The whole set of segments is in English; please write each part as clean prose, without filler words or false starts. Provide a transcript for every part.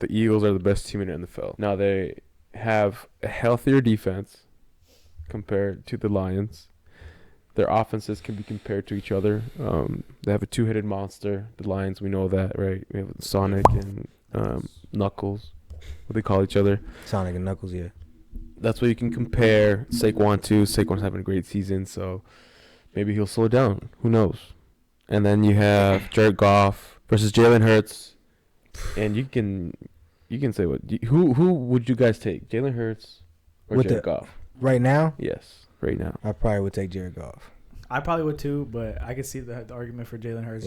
the Eagles are the best team in the NFL. Now they have a healthier defense compared to the Lions. Their offenses can be compared to each other. They have a two-headed monster. The Lions, we know that, right? We have Sonic and Knuckles, what they call each other. Sonic and Knuckles, yeah. That's what you can compare Saquon to. Saquon's having a great season, so maybe he'll slow down. Who knows? And then you have Jared Goff versus Jalen Hurts. And you can say what who would you guys take? Jalen Hurts or With Jared Goff? Right now? Yes, right now. I probably would take Jared Goff. I probably would too, but I could see the argument for Jalen Hurts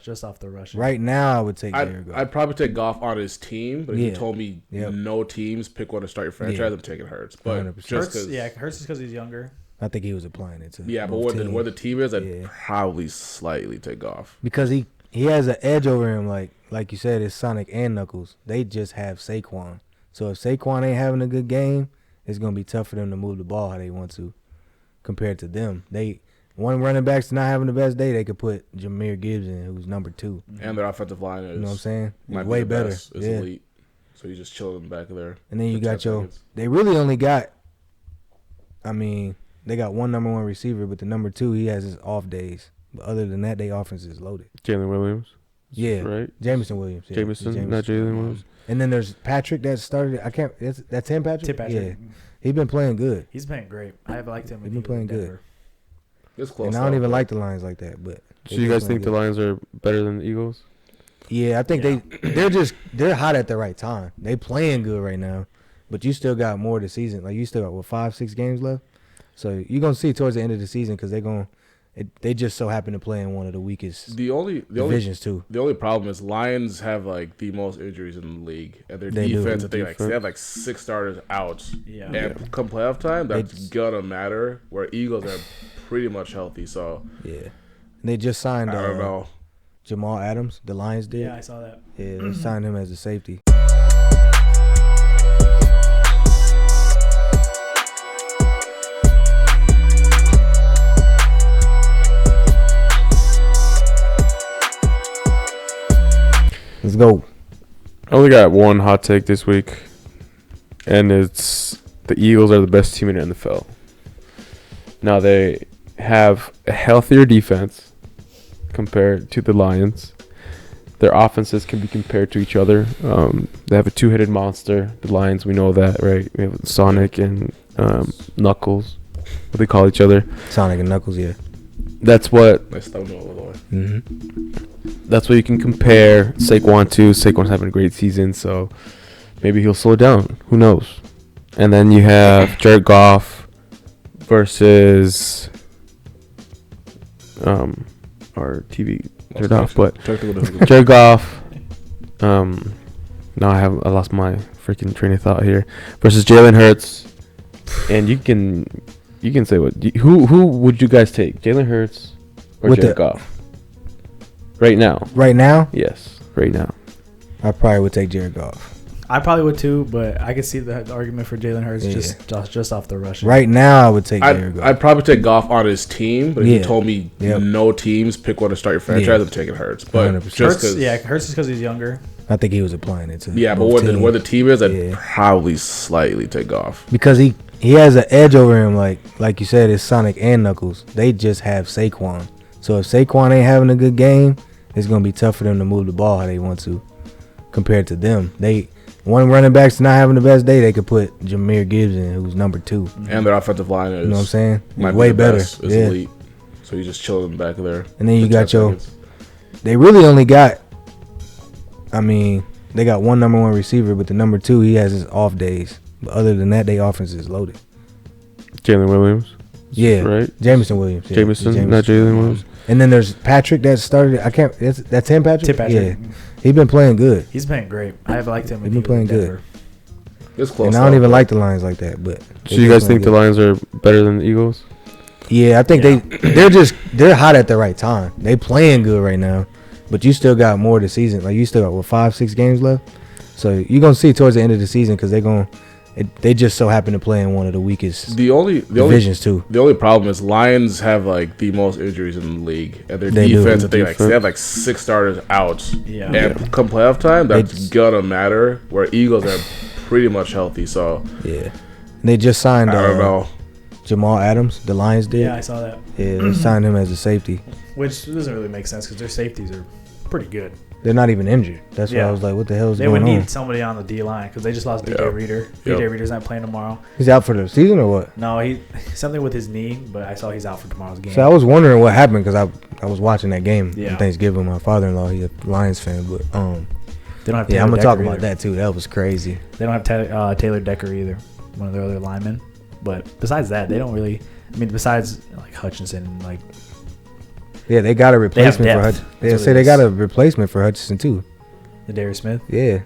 just off the rush. Right now, I would take Jared Goff. I'd probably take Goff on his team, but if you told me Yep. no teams, pick one to start your franchise, I'm taking Hurts. But 100%. just Hurts is because he's younger. I think he was applying it to but where the team is, I'd probably slightly take Goff. because he has an edge over him, like you said, it's Sonic and Knuckles. They just have Saquon. So if Saquon ain't having a good game, it's gonna be tough for them to move the ball how they want to. Compared to them, one running back's not having the best day, they could put Jahmyr Gibbs in, who's number 2. And their offensive line is, You know what I'm saying? might Way be the better. best. It's elite. So you just chilling back there. And then you for got 10 your. seconds. They really only got. I mean, they got one number 1 receiver, but the number 2 he has his off days. But other than that, their offense is loaded. Jalen Williams. Yeah, Right? Jameson Williams. Yeah. Jameson, not Jalen Williams. And then there's Patrick that started. That's Tim Patrick. Tim Patrick. Yeah, he's been playing good. He's playing great. I have liked him. He's been playing good. It's close. And I don't even like the Lions like that, but. So you guys think the Lions are better than the Eagles? Yeah, I think they're hot at the right time. They playing good right now, but you still got more of the season. Like you still got 5-6 games left, so you're gonna see towards the end of the season because they just so happen to play in one of the weakest divisions too. The only problem is Lions have like the most injuries in the league, and their They do. defense. I think they have like 6 starters out. Yeah. And come playoff time, that's gonna matter. Where Eagles are pretty much healthy, so Yeah, and they just signed. I don't know. Jamal Adams, the Lions did. Yeah, I saw that. Yeah, they signed him as a safety. Let's go. I only got one hot take this week, and it's the Eagles are the best team in the NFL. Now they have a healthier defense compared to the Lions. Their offenses can be compared to each other. They have a two-headed monster. The Lions, we know that, right? We have Sonic and Knuckles, what they call each other. Sonic and Knuckles, yeah. That's what Nice thumb over the way. Mm-hmm. that's what you can compare Saquon to. Saquon's having a great season, so maybe he'll slow down. Who knows? And then you have Jared Goff versus our TV turned off, but Jared Goff. Now I lost my freaking train of thought here. Versus Jalen Hurts, and you can say what who would you guys take? Jalen Hurts or Jared Goff? Right now. Right now? Yes, right now. I probably would take Jared Goff. I probably would too, but I could see the argument for Jalen Hurts just off the rush. Right now, I would take Jared Goff. I'd probably take Goff on his team, but if you told me Yep. no teams, pick one to start your franchise, I'm taking Hurts. But 100%. just Hurts is because he's younger. I think he was applying it to. but where the team is, I'd probably slightly take Goff. Because he has an edge over him, like you said, it's Sonic and Knuckles. They just have Saquon. So if Saquon ain't having a good game, it's gonna be tough for them to move the ball how they want to. Compared to them, one running back's not having the best day, they could put Jahmyr Gibbs in, who's number 2. And their offensive line is, You know what I'm saying? might be Way the better. best. It's Yeah. elite. So you just chilling back there. And then you for got 10 your. seconds. They really only got. I mean, they got one number 1 receiver, but the number 2 he has his off days. But other than that, their offense is loaded. Jalen Williams. Yeah, Right? Jameson Williams. Yeah. Jameson, not Jalen Williams. And then there's Patrick that started. That's Tim Patrick. Tim Patrick. Yeah, he's been playing good. He's playing great. I have liked him. He's been playing good. It's close. And I don't even like the Lions like that. But So you guys think the Lions are better than the Eagles? Yeah, I think they're hot at the right time. They playing good right now, but you still got more of the season. Like you still got 5-6 games left, so you're gonna see towards the end of the season because They just so happen to play in one of the weakest divisions too. The only problem is Lions have like the most injuries in the league, and their defense. They have like 6 starters out. Yeah. And come playoff time, that's gonna matter. Where Eagles are pretty much healthy, so yeah. They just signed. I don't know. Jamal Adams, the Lions did. Yeah, I saw that. Yeah, they signed him as a safety. Which doesn't really make sense because their safeties are pretty good. They're not even injured. That's why I was like, what the hell is going on? They would need somebody on the D-line because they just lost DJ Reader. DJ Reader's not playing tomorrow. He's out for the season or what? No, he something with his knee, but I saw he's out for tomorrow's game. So I was wondering what happened because I was watching that game on Yeah. Thanksgiving. My father-in-law, he's a Lions fan, but They don't have I'm gonna Taylor talk Decker about either. that too. That was crazy. They don't have Taylor Decker either, one of their other linemen. But besides that, they don't really. I mean, besides like Hutchinson, like Yeah, they got a replacement for depth. Hutchinson. They say they got a replacement for Hutchinson too. the Darius Smith. Yeah.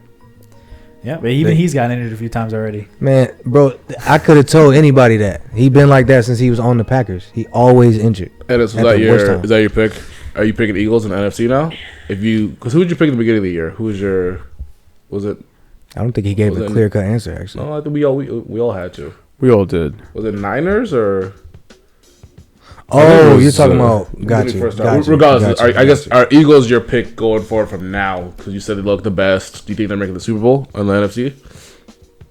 Yeah, but even he's gotten injured a few times already. Man, bro, I could have told anybody that. He been like that since he was on the Packers. He always injured. And is that your pick? Are you picking Eagles in the NFC now? Because who did you pick at the beginning of the year? Was it? I don't think he gave a clear cut answer. Actually, No, I think we all had to. We all did. Was it Niners or? oh, you're talking about got you. Regardless, I guess are Eagles your pick going forward from now? Because you said they look the best. Do you think they're making the Super Bowl in the NFC?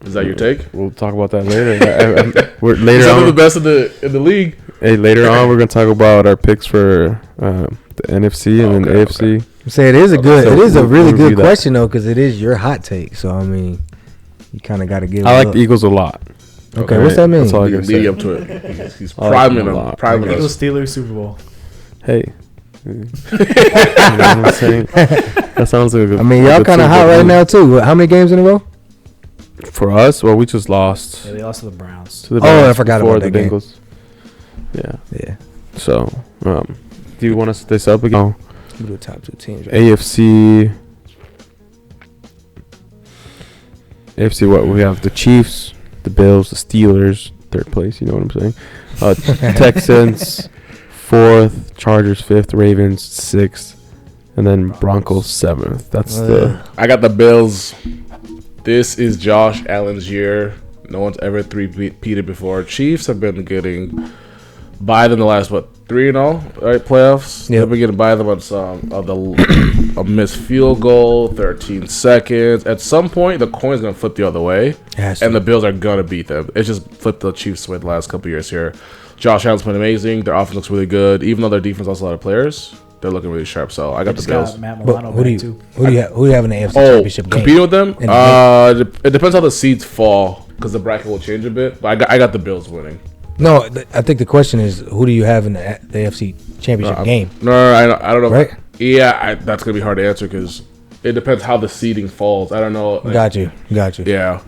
Is that your take? We'll talk about that later. We're later Some on. of the best in the league. Hey, later on, we're gonna talk about our picks for the NFC and then the AFC. Say it is a good. So it is a really we'll good question though, because it is your hot take. So I mean, you kind of got to give. I like up. the Eagles a lot. Okay, what's that mean? That's all I gotta say. Leading up to it, he's I like priming them a them. lot. Priming Eagles us. Steelers Super Bowl. Hey. You know what I'm saying? That sounds like a good. I mean, y'all kind of hot right now too. How many games in a row? For us, well, we just lost. Yeah, they lost to the Browns. To the I Browns forgot before about the that game. Bengals. Yeah. Yeah, So, do you want to set this up again? we do the top 2 teams. Right? AFC. AFC, what? We have the Chiefs, the Bills, the Steelers, third place, you know what I'm saying? Texans, 4th, Chargers, 5th, Ravens, 6th, and then Broncos, 7th. That's I got the Bills. This is Josh Allen's year. No one's ever three-peated before. Chiefs have been getting by them the last 3-0 right playoffs. Yep. They've been getting by them on some of a missed field goal, 13 seconds. At some point, the coin's gonna flip the other way, and the Bills are gonna beat them. It's just flipped the Chiefs' way the last couple years here. Josh Allen's been amazing. Their offense looks really good, even though their defense lost a lot of players. They're looking really sharp. So I got the Bills. Got Matt But Milano who do you too. who do you have in the AFC Championship game? Competing with them? In the It depends how the seeds fall because the bracket will change a bit. But I got the Bills winning. No, I think the question is who do you have in the AFC Championship game? No, I don't know. Right? That's gonna be hard to answer because it depends how the seeding falls. I don't know. Got you. Yeah,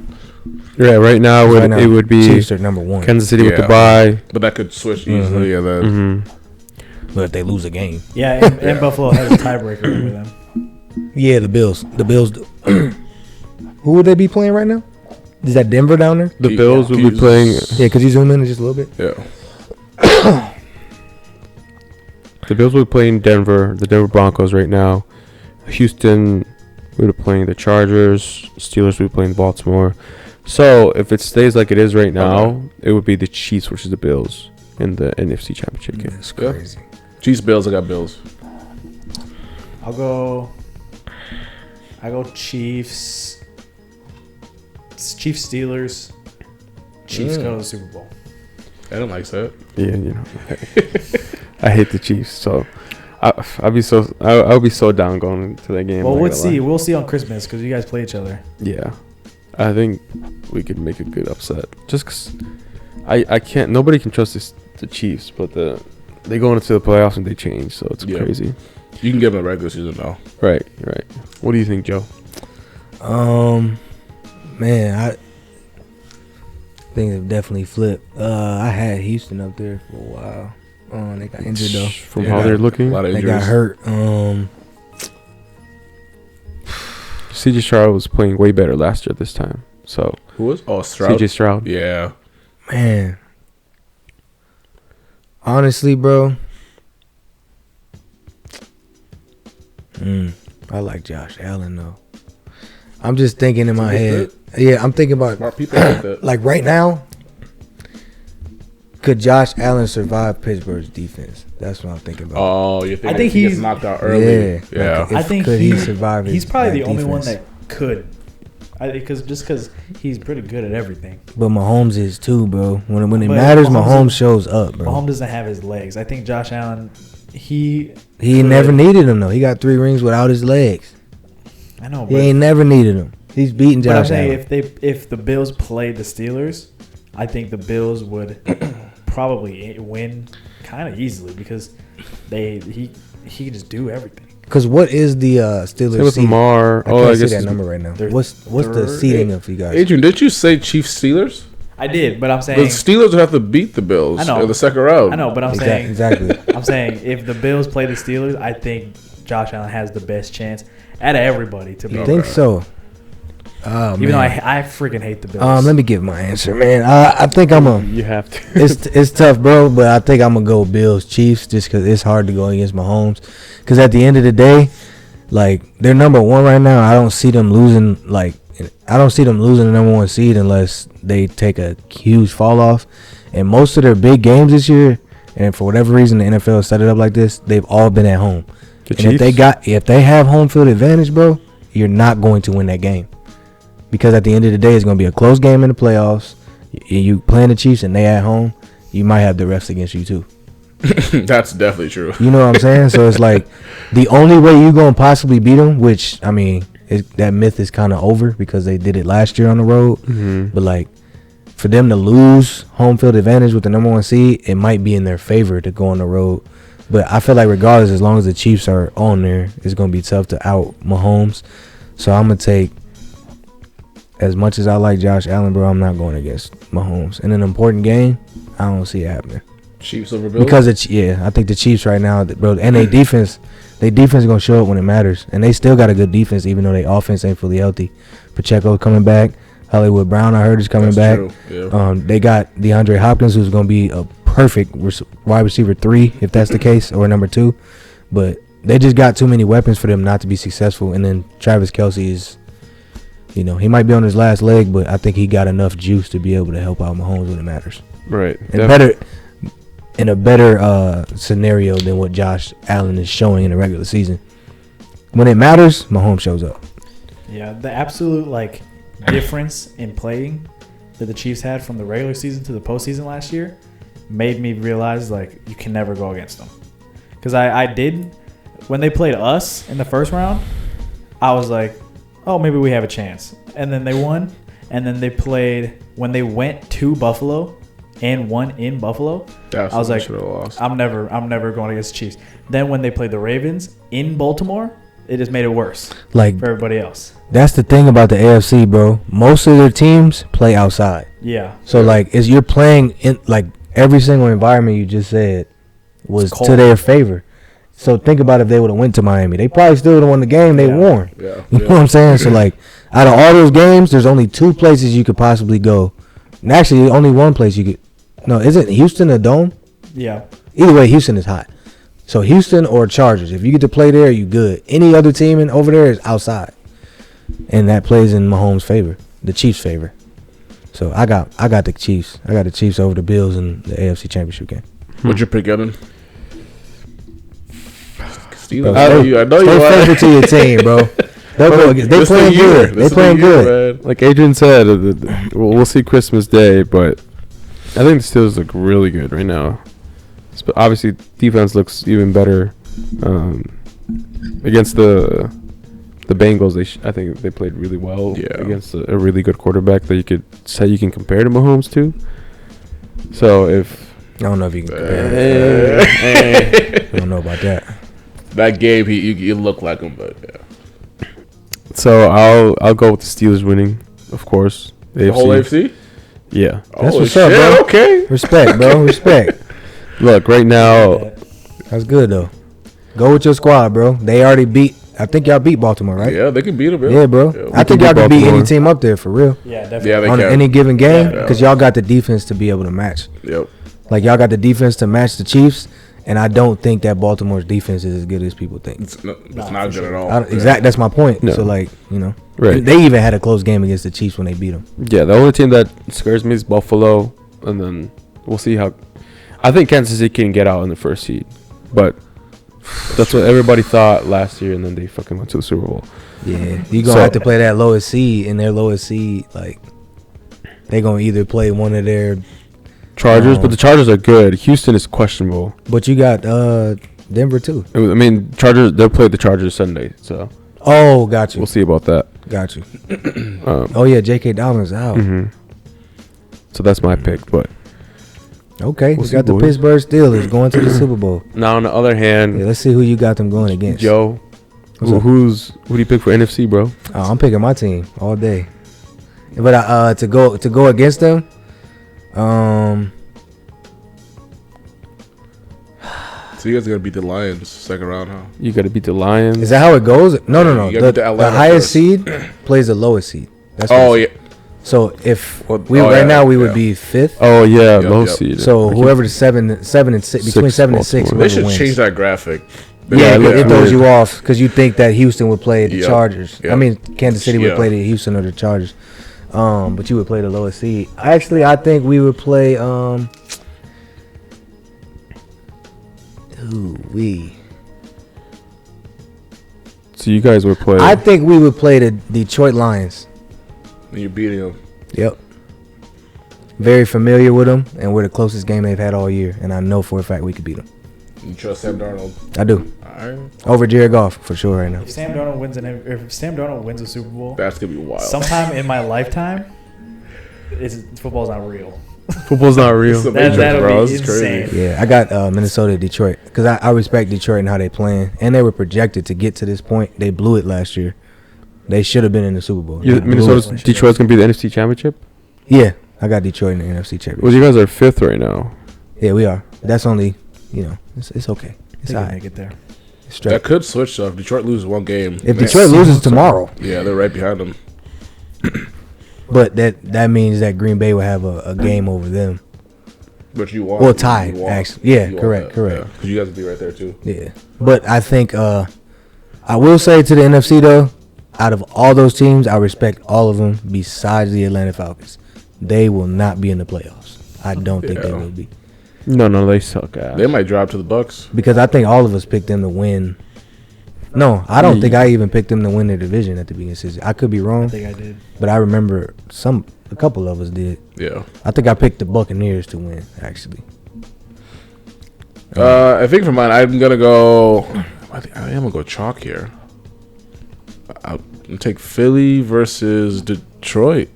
Yeah, right now, it would be Chiefs are number 1. Kansas City with the Yeah. bye. but that could switch easily. And then But if they lose a game, Yeah, and Buffalo has a tiebreaker over them. yeah, the Bills. Who would they be playing right now? Is that Denver down there? The Bills will be playing. Yeah, could you zoom in just a little bit? yeah. The Bills will be playing Denver, the Denver Broncos right now. Houston will be playing the Chargers. Steelers will be playing Baltimore. So if it stays like it is right now, it would be the Chiefs versus the Bills in the NFC Championship game. That's crazy. Chiefs, Bills. I got Bills. I go Chiefs. Chiefs Steelers. Chiefs go to the Super Bowl. I don't like that. Yeah, you know, I hate the Chiefs, so I'll be so down going to that game. Well, we'll see. We'll see on Christmas because you guys play each other. Yeah, I think we could make a good upset. Just 'cause I can't. Nobody can trust the Chiefs, but they go into the playoffs and they change, so it's crazy. You can give them a regular season now. Right. What do you think, Joe? Man, I think they've definitely flipped. I had Houston up there for a while. They got injured though. From how they're looking, A lot of They injuries. got hurt. CJ Stroud was playing way better last year this time. So Who was? Oh, Stroud. CJ Stroud. Yeah. Man, honestly, bro, I like Josh Allen though. I'm just thinking in my head. Yeah, I'm thinking about Smart people like that. like right now. Could Josh Allen survive Pittsburgh's defense? That's what I'm thinking about. Oh, you think I think he gets he's- knocked out early? Yeah. Yeah. Like, I think could he survive He's his- probably the that only one defense? that could. Because he's pretty good at everything. But Mahomes is too, bro. When it But matters, Mahomes Mahomes is- shows up, bro. Mahomes doesn't have his legs. I think Josh Allen, he He never needed him though. He got 3 rings without his legs. I know, He but, ain't never needed him. He's beating but I'm Josh saying Allen. if the Bills played the Steelers, I think the Bills would probably win kind of easily because he can just do everything. Because what is the Same Steelers with seating? Lamar. I Oh, can't I see guess that it's- number right now. They're What's the third. seating of you guys? Adrian, did you say Chiefs Steelers? I did, but I'm The saying Steelers would have to beat the Bills I know. in the second round. I know, but I'm saying Exactly. I'm saying if the Bills play the Steelers, I think Josh Allen has the best chance out of everybody to be. You think so? Oh, Even though man. I freaking hate the Bills. Let me give my answer, man. I think I'm a. You have to. It's tough, bro, but I think I'm gonna go Bills Chiefs just because it's hard to go against Mahomes. Because at the end of the day, like they're number 1 right now. I don't see them losing. I don't see them losing the number 1 seed unless they take a huge fall off. And most of their big games this year, and for whatever reason the NFL set it up like this, they've all been at home. The And Chiefs? if they have home field advantage, bro, you're not going to win that game. Because at the end of the day, it's going to be a close game in the playoffs. You playing the Chiefs and they at home, you might have the refs against you too. That's definitely true. You know what I'm saying? So it's like the only way you going to possibly beat them, which, I mean, that myth is kind of over because they did it last year on the road. Mm-hmm. But like for them to lose home field advantage with the number 1 seed, it might be in their favor to go on the road. But I feel like regardless, as long as the Chiefs are on there, it's going to be tough to out Mahomes. So I'm going to take, as much as I like Josh Allen, bro, I'm not going against Mahomes. In an important game, I don't see it happening. Chiefs over Bills? Because I think the Chiefs right now, bro, and their defense is going to show up when it matters. And they still got a good defense, even though their offense ain't fully healthy. Pacheco coming back. Hollywood Brown, I heard, is coming back. True. Yeah. They got DeAndre Hopkins, who's going to be a perfect wide receiver 3, if that's the case, or number 2. But they just got too many weapons for them not to be successful. And then Travis Kelce is, he might be on his last leg, but I think he got enough juice to be able to help out Mahomes when it matters. Right. And in a better scenario than what Josh Allen is showing in the regular season. When it matters, Mahomes shows up. Yeah, the absolute difference in playing that the Chiefs had from the regular season to the postseason last year made me realize you can never go against them. Because I did when they played us in the first round, I was like, oh, maybe we have a chance. And then they won. And then they played when they went to Buffalo and won in Buffalo. That's I was what like, they should've lost. I'm never going against the Chiefs. Then when they played the Ravens in Baltimore, it just made it worse for everybody else. That's the thing about the AFC, bro. Most of their teams play outside. Yeah. So you're playing in every single environment you just said was cold. to their favor. So think about if they would have went to Miami. They probably still would have won the game. They won. Yeah. You know what I'm saying? So out of all those games, there's only 2 places you could possibly go. And actually, only 1 place you could. No, isn't Houston a dome? Yeah. Either way, Houston is hot. So Houston or Chargers, if you get to play there, you good. Any other team over there is outside, and that plays in Mahomes' favor, the Chiefs' favor. So I got the Chiefs. I got the Chiefs over the Bills in the AFC Championship game. What'd you pick, Evan? Bro, I know you stay are. faithful to your team, bro. They'll go against. They This playing the year. good. This They playing the year, good. man. Like Adrian said, we'll see Christmas Day, but I think the Steelers look really good right now. Obviously, defense looks even better against the Bengals. I think they played really well against a really good quarterback that you could say you can compare to Mahomes to. So if I don't know if you can compare. I don't know about that. That game, he looked like him, but yeah. So I'll go with the Steelers winning, of course. The whole AFC? Yeah. That's Holy what's up, shit, bro. Okay. Respect, bro. Respect. Look, right now, That's good though. Go with your squad, bro. They already beat. I think y'all beat Baltimore, right? Yeah, they can beat him. Yeah, bro. I think y'all can beat any team up there for real. Yeah, definitely. Yeah, they On can. any given game, Yeah. because y'all got the defense to be able to match. Yep. Y'all got the defense to match the Chiefs, and I don't think that Baltimore's defense is as good as people think. It's not good at all. Exactly. That's my point. No. So Right. They even had a close game against the Chiefs when they beat them. Yeah, the only team that scares me is Buffalo, and then we'll see how. I think Kansas City can get out in the first seed, but that's what everybody thought last year, and then they fucking went to the Super Bowl. Yeah, you're gonna have to play that lowest seed, and their lowest seed, like they're gonna either play one of their Chargers, but the Chargers are good. Houston is questionable. But you got Denver too. I mean, Chargers. They'll play the Chargers Sunday, so. Oh, got you. We'll see about that. Got you. Oh yeah, J.K. Dobbins out. Mm-hmm. So that's my pick, but. Okay, We'll we see, got the boys. Pittsburgh Steelers going to the Super Bowl. Now on the other hand, Yeah, let's see who you got them going against. Joe, What's up? who do you pick for NFC, bro? Oh, I'm picking my team all day. But to go against them, So you guys are gonna beat the Lions second round, huh? You got to beat the Lions. is that how it goes? No. You gotta beat the The Atlanta highest first. seed plays the lowest seed. That's Oh what yeah. So if Well, we oh, right yeah, now we would yeah. be fifth. Oh yeah, Yep, low yep. seed. So I whoever the seven and six between 7 and 6, Baltimore. They whoever should wins. change that graphic. Yeah, it looks it throws weird. you off because you think that Houston would play the Yep, Chargers. yep. I mean, Kansas City would Yeah. play the Houston or the Chargers. But you would play the lowest seed. Actually, I think we would play. So you guys would play. I think we would play the Detroit Lions. And you're beating them. Yep. Very familiar with them, and we're the closest game they've had all year. And I know for a fact we could beat them. You trust Sam Darnold? I do. Alright. Over Jared Goff for sure right now. If Sam Darnold wins a Super Bowl, That's gonna be wild. sometime in my lifetime, football's not real. Football's not real. It's the That- Matrix, that'll bro. be This is crazy. insane. Yeah, I got Minnesota, Detroit, because I respect Detroit and how they playing, and they were projected to get to this point. They blew it last year. They should have been in the Super Bowl. They blew Minnesota's it. Detroit's gonna be the NFC Championship. Yeah, I got Detroit in the NFC Championship. Well, you guys are fifth right now. Yeah, we are. That's only, it's okay. It's They all can right. make it there. It's straight. That could switch though. If Detroit loses one game. If man, Detroit loses tomorrow, yeah, they're right behind them. but that means that Green Bay will have a game over them. But you want. Well, tied, you want- actually. Yeah, you want correct, that, correct. yeah. 'Cause you guys will be right there too. Yeah, but I think I will say to the NFC though, out of all those teams, I respect all of them besides the Atlanta Falcons. They will not be in the playoffs. I don't think they Yeah. will be No, they suck ass. They might drop to the Bucks. because I think all of us picked them to win. No, I don't think I even picked them to win their division at the beginning of the season. I could be I wrong, think I did. but I remember a couple of us did. Yeah. I think I picked the Buccaneers to win actually. I think for mine, I'm gonna go. I am gonna go chalk here. I'll take Philly versus Detroit,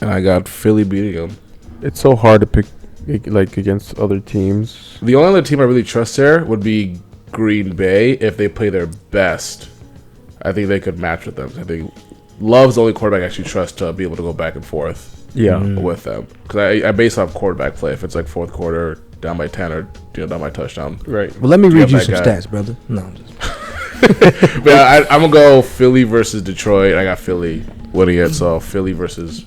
and I got Philly beating them. It's so hard to pick like against other teams. The only other team I really trust there would be Green Bay if they play their best. I think they could match with them. I think Love's the only quarterback I actually trust to be able to go back and forth Yeah. with them because I base off quarterback play. If it's like fourth quarter, down by 10 or down by touchdown. Right. Well, let me You read you have some that guy. stats, brother. No, I'm just But I'm gonna go Philly versus Detroit. I got Philly winning it, so Philly versus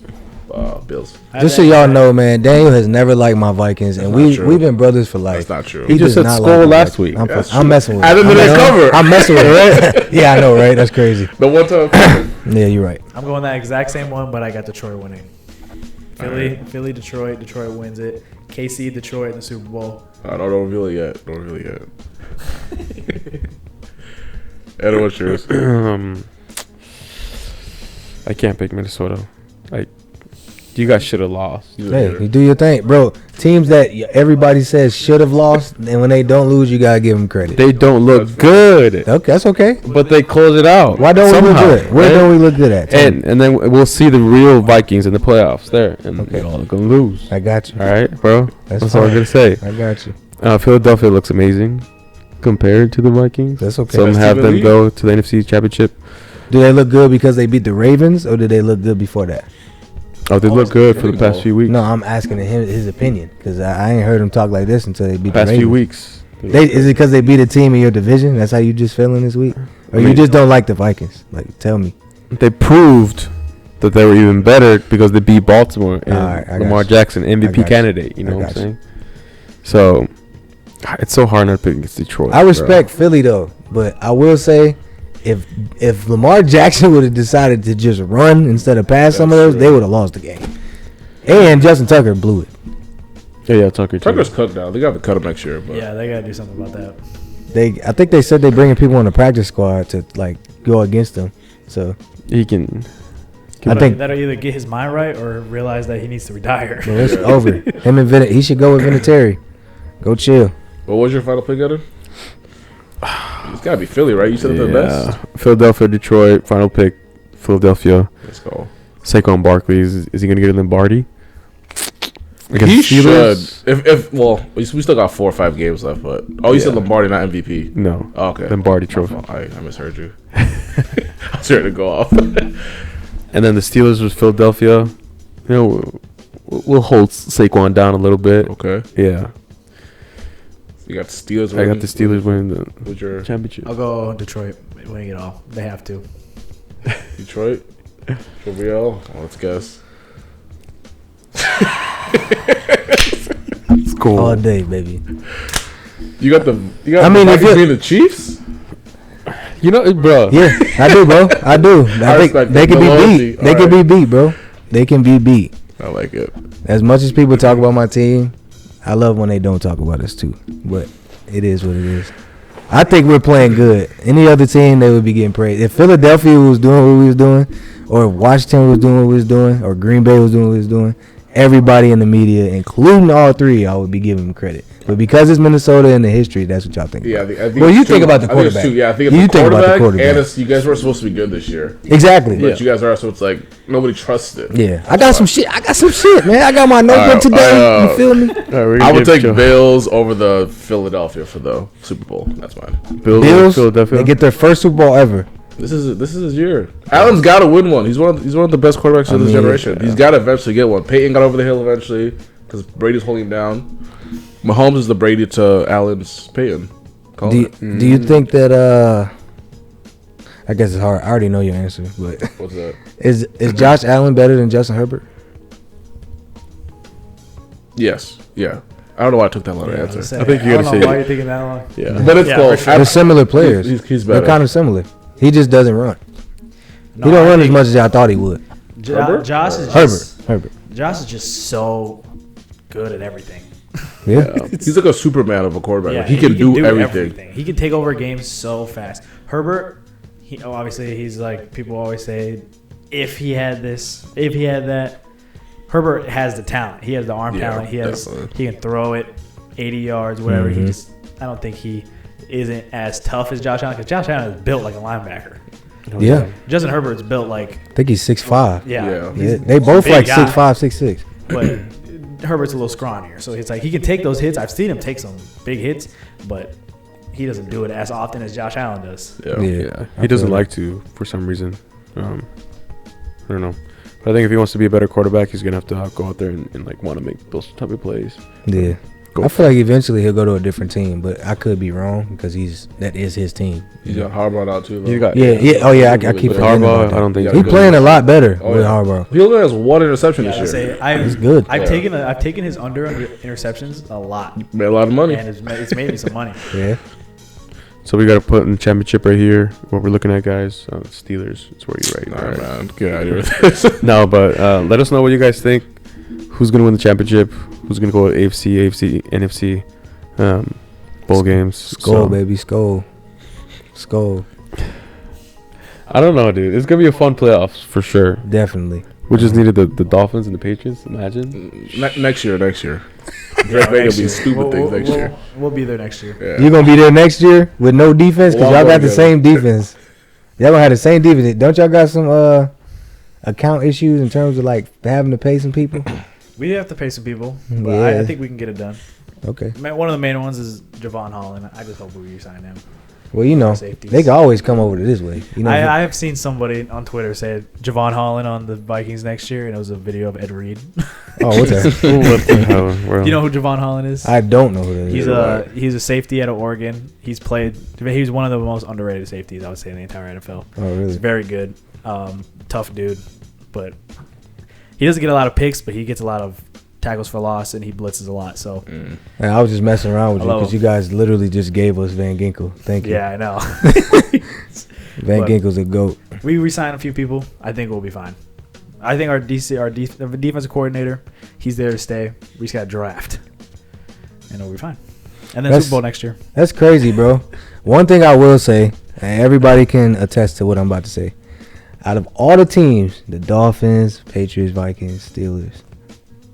Bills. just so y'all know, man, Daniel has never liked my Vikings, and That's not true. we've been brothers for life. That's not true. He just does said not skull my last Vikings. week. That's I'm true. messing with And it. then the cover. I'm messing with it, right? Yeah, I know, right? That's crazy. The one time. Yeah, you're right. I'm going that exact same one, but I got Detroit winning. Philly, Detroit. Detroit wins it. KC, Detroit in the Super Bowl. Don't reveal it yet. Don't reveal it yet. Eddie, what's yours? I can't pick Minnesota. You guys should have lost. Hey, you do your thing, bro. Teams that everybody says should have lost, and when they don't lose, you gotta give them credit. They don't look good, Okay, that's okay. but they close it out. Why don't we somehow, look good? Where right? don't we look good at? Tell me. And then we'll see the real Vikings in the playoffs there, and Okay. they're all gonna lose. I got you. All right, bro. That's all I'm fine. gonna say. I got you. Philadelphia looks amazing compared to the Vikings. That's okay. Some Best have team in them the go to the NFC Championship. Do they look good because they beat the Ravens, or did they look good before that? Oh, they look good for the Pretty past few weeks. No, I'm asking him his opinion because I ain't heard him talk like this until they beat Past the Ravens. few weeks. Is it because they beat a team in your division? That's how you just feeling this week, or you just don't like the Vikings? Like, tell me. They proved that they were even better because they beat Baltimore and Alright, I got Lamar you. Jackson, I MVP got you. candidate. You know I what I'm got you. saying? So it's so hard not to pick against Detroit. I bro. respect Philly though, but I will say if Lamar Jackson would have decided to just run instead of pass some of those, they would have lost the game. And Justin Tucker blew it. Yeah, Tucker. Tucker's cooked now. They got to cut him next year. But. Yeah, they got to do something about that. I think they said they're bringing people on the practice squad to like go against him. So he can. I think that'll either get his mind right or realize that he needs to retire. Well, it's over. Him and he should go with Vinatieri. Go chill. What was your final pick, Gunner? It's got to be Philly, right? You said the best. Philadelphia, Detroit. Final pick, Philadelphia. Let's go. Saquon Barkley. Is he going to get a Lombardi? He should. If we still got 4 or 5 games left, but you said Lombardi, not MVP. No. Oh, okay. Lombardi trophy. I misheard you. I was ready to go off. And then the Steelers was Philadelphia. You know, we'll hold Saquon down a little bit. Okay. Yeah. You got the Steelers. I got the Steelers winning the your championship. I'll go Detroit winning it all. They have to. Detroit. For real. Let's guess. It's cool. All day, baby. You got I mean, if being the Chiefs. You know, bro. Yeah, I do, bro. I do. I think respect they the can be loyalty. beat. They can be beat, bro. They can be beat. I like it. As much as people talk about my team, I love when they don't talk about us too. But it is what it is. I think we're playing good. Any other team, they would be getting praised. If Philadelphia was doing what we was doing, or Washington was doing what we was doing, or Green Bay was doing what we was doing, everybody in the media, including all three, I would be giving them credit. But because it's Minnesota and the history, that's what y'all think. Yeah, about. I think well, you it's think two. about the I think it's quarterback. two. Yeah, I think it's you the think about the quarterback, quarterback. and you guys were supposed to be good this year. Exactly. But you guys are, so it's like nobody trusts it. Yeah, I got some shit, man. I got my notebook today. You feel me? I would take Bills over the Philadelphia for the Super Bowl. That's mine. Bills, Philadelphia. they get their first Super Bowl ever. This is his year. Allen's got to win one. He's one of the best quarterbacks of this generation. He's got to eventually get one. Peyton got over the hill eventually because Brady's holding him down. Mahomes is the Brady to Allen's Peyton. Do you think that I guess it's hard. I already know your answer, but what's that? Is Josh Allen better than Justin Herbert? Yes. Yeah. I don't know why I took that long answer. I think you gotta say. Why are you thinking that long? Yeah, but it's close. They're similar players. He's better. They're kind of similar. He just doesn't run. He don't run as much as I thought he would. Josh is Herbert. Josh is just so good at everything. Yeah. He's like a Superman of a quarterback. Yeah, Like, he can do everything. He can take over games so fast. Herbert, obviously he's like people always say, if he had this, if he had that. Herbert has the talent. He has the arm talent. He can throw it 80 yards, whatever. Mm-hmm. I don't think he isn't as tough as Josh Allen because Josh Allen is built like a linebacker. Yeah. Justin Herbert's built like. I think he's 6'5". Yeah. They both like 6'5", 6'6". But Herbert's a little scrawnier, so it's like he can take those hits. I've seen him take some big hits, but he doesn't do it as often as Josh Allen does. Yeah. He doesn't like to for some reason. I don't know. But I think if he wants to be a better quarterback, he's gonna have to go out there and like want to make those type of plays. Yeah. I feel like eventually he'll go to a different team, but I could be wrong because that is his team. He's got Harbaugh out too. Though. I keep with Harbaugh. I don't think he's playing a lot better with Harbaugh. He only has 1 interception this year. He's good. I've taken his under interceptions a lot. Made a lot of money, and it's made me some money. Yeah. So we got to put in the championship right here. What we're looking at, guys. Steelers. It's where you're right. All right, man. Get out of here with this. No, but let us know what you guys think. Who's gonna win the championship? Who's gonna go AFC, NFC, bowl games? Skull, baby, skull. I don't know, dude. It's gonna be a fun playoffs for sure. Definitely. We just needed the Dolphins and the Patriots. Imagine. Next year. Drake Bay will be stupid things next year. We'll be there next year. Yeah. You're gonna be there next year with no defense because y'all got the same defense. Y'all gonna have the same defense. Don't y'all got some account issues in terms of like having to pay some people? We have to pay some people, but I think we can get it done. Okay. One of the main ones is Javon Holland. I just hope we re-sign him. Well, they can always come over to this way. I have seen somebody on Twitter say Javon Holland on the Vikings next year, and it was a video of Ed Reed. Oh, what's that? You know who Javon Holland is? I don't know who that is. He's a safety out of Oregon. He's one of the most underrated safeties, I would say, in the entire NFL. Oh, really? He's very good. Tough dude, but he doesn't get a lot of picks, but he gets a lot of tackles for loss, and he blitzes a lot. So I was just messing around with you because you guys literally just gave us Van Ginkel. Thank you. Yeah, I know. Van But Ginkel's a GOAT. we re-signed a few people. I think we'll be fine. I think our defensive coordinator, he's there to stay. We just got to draft, and we'll be fine. And then Super Bowl next year. That's crazy, bro. One thing I will say, and everybody can attest to what I'm about to say. Out of all the teams, the Dolphins, Patriots, Vikings, Steelers,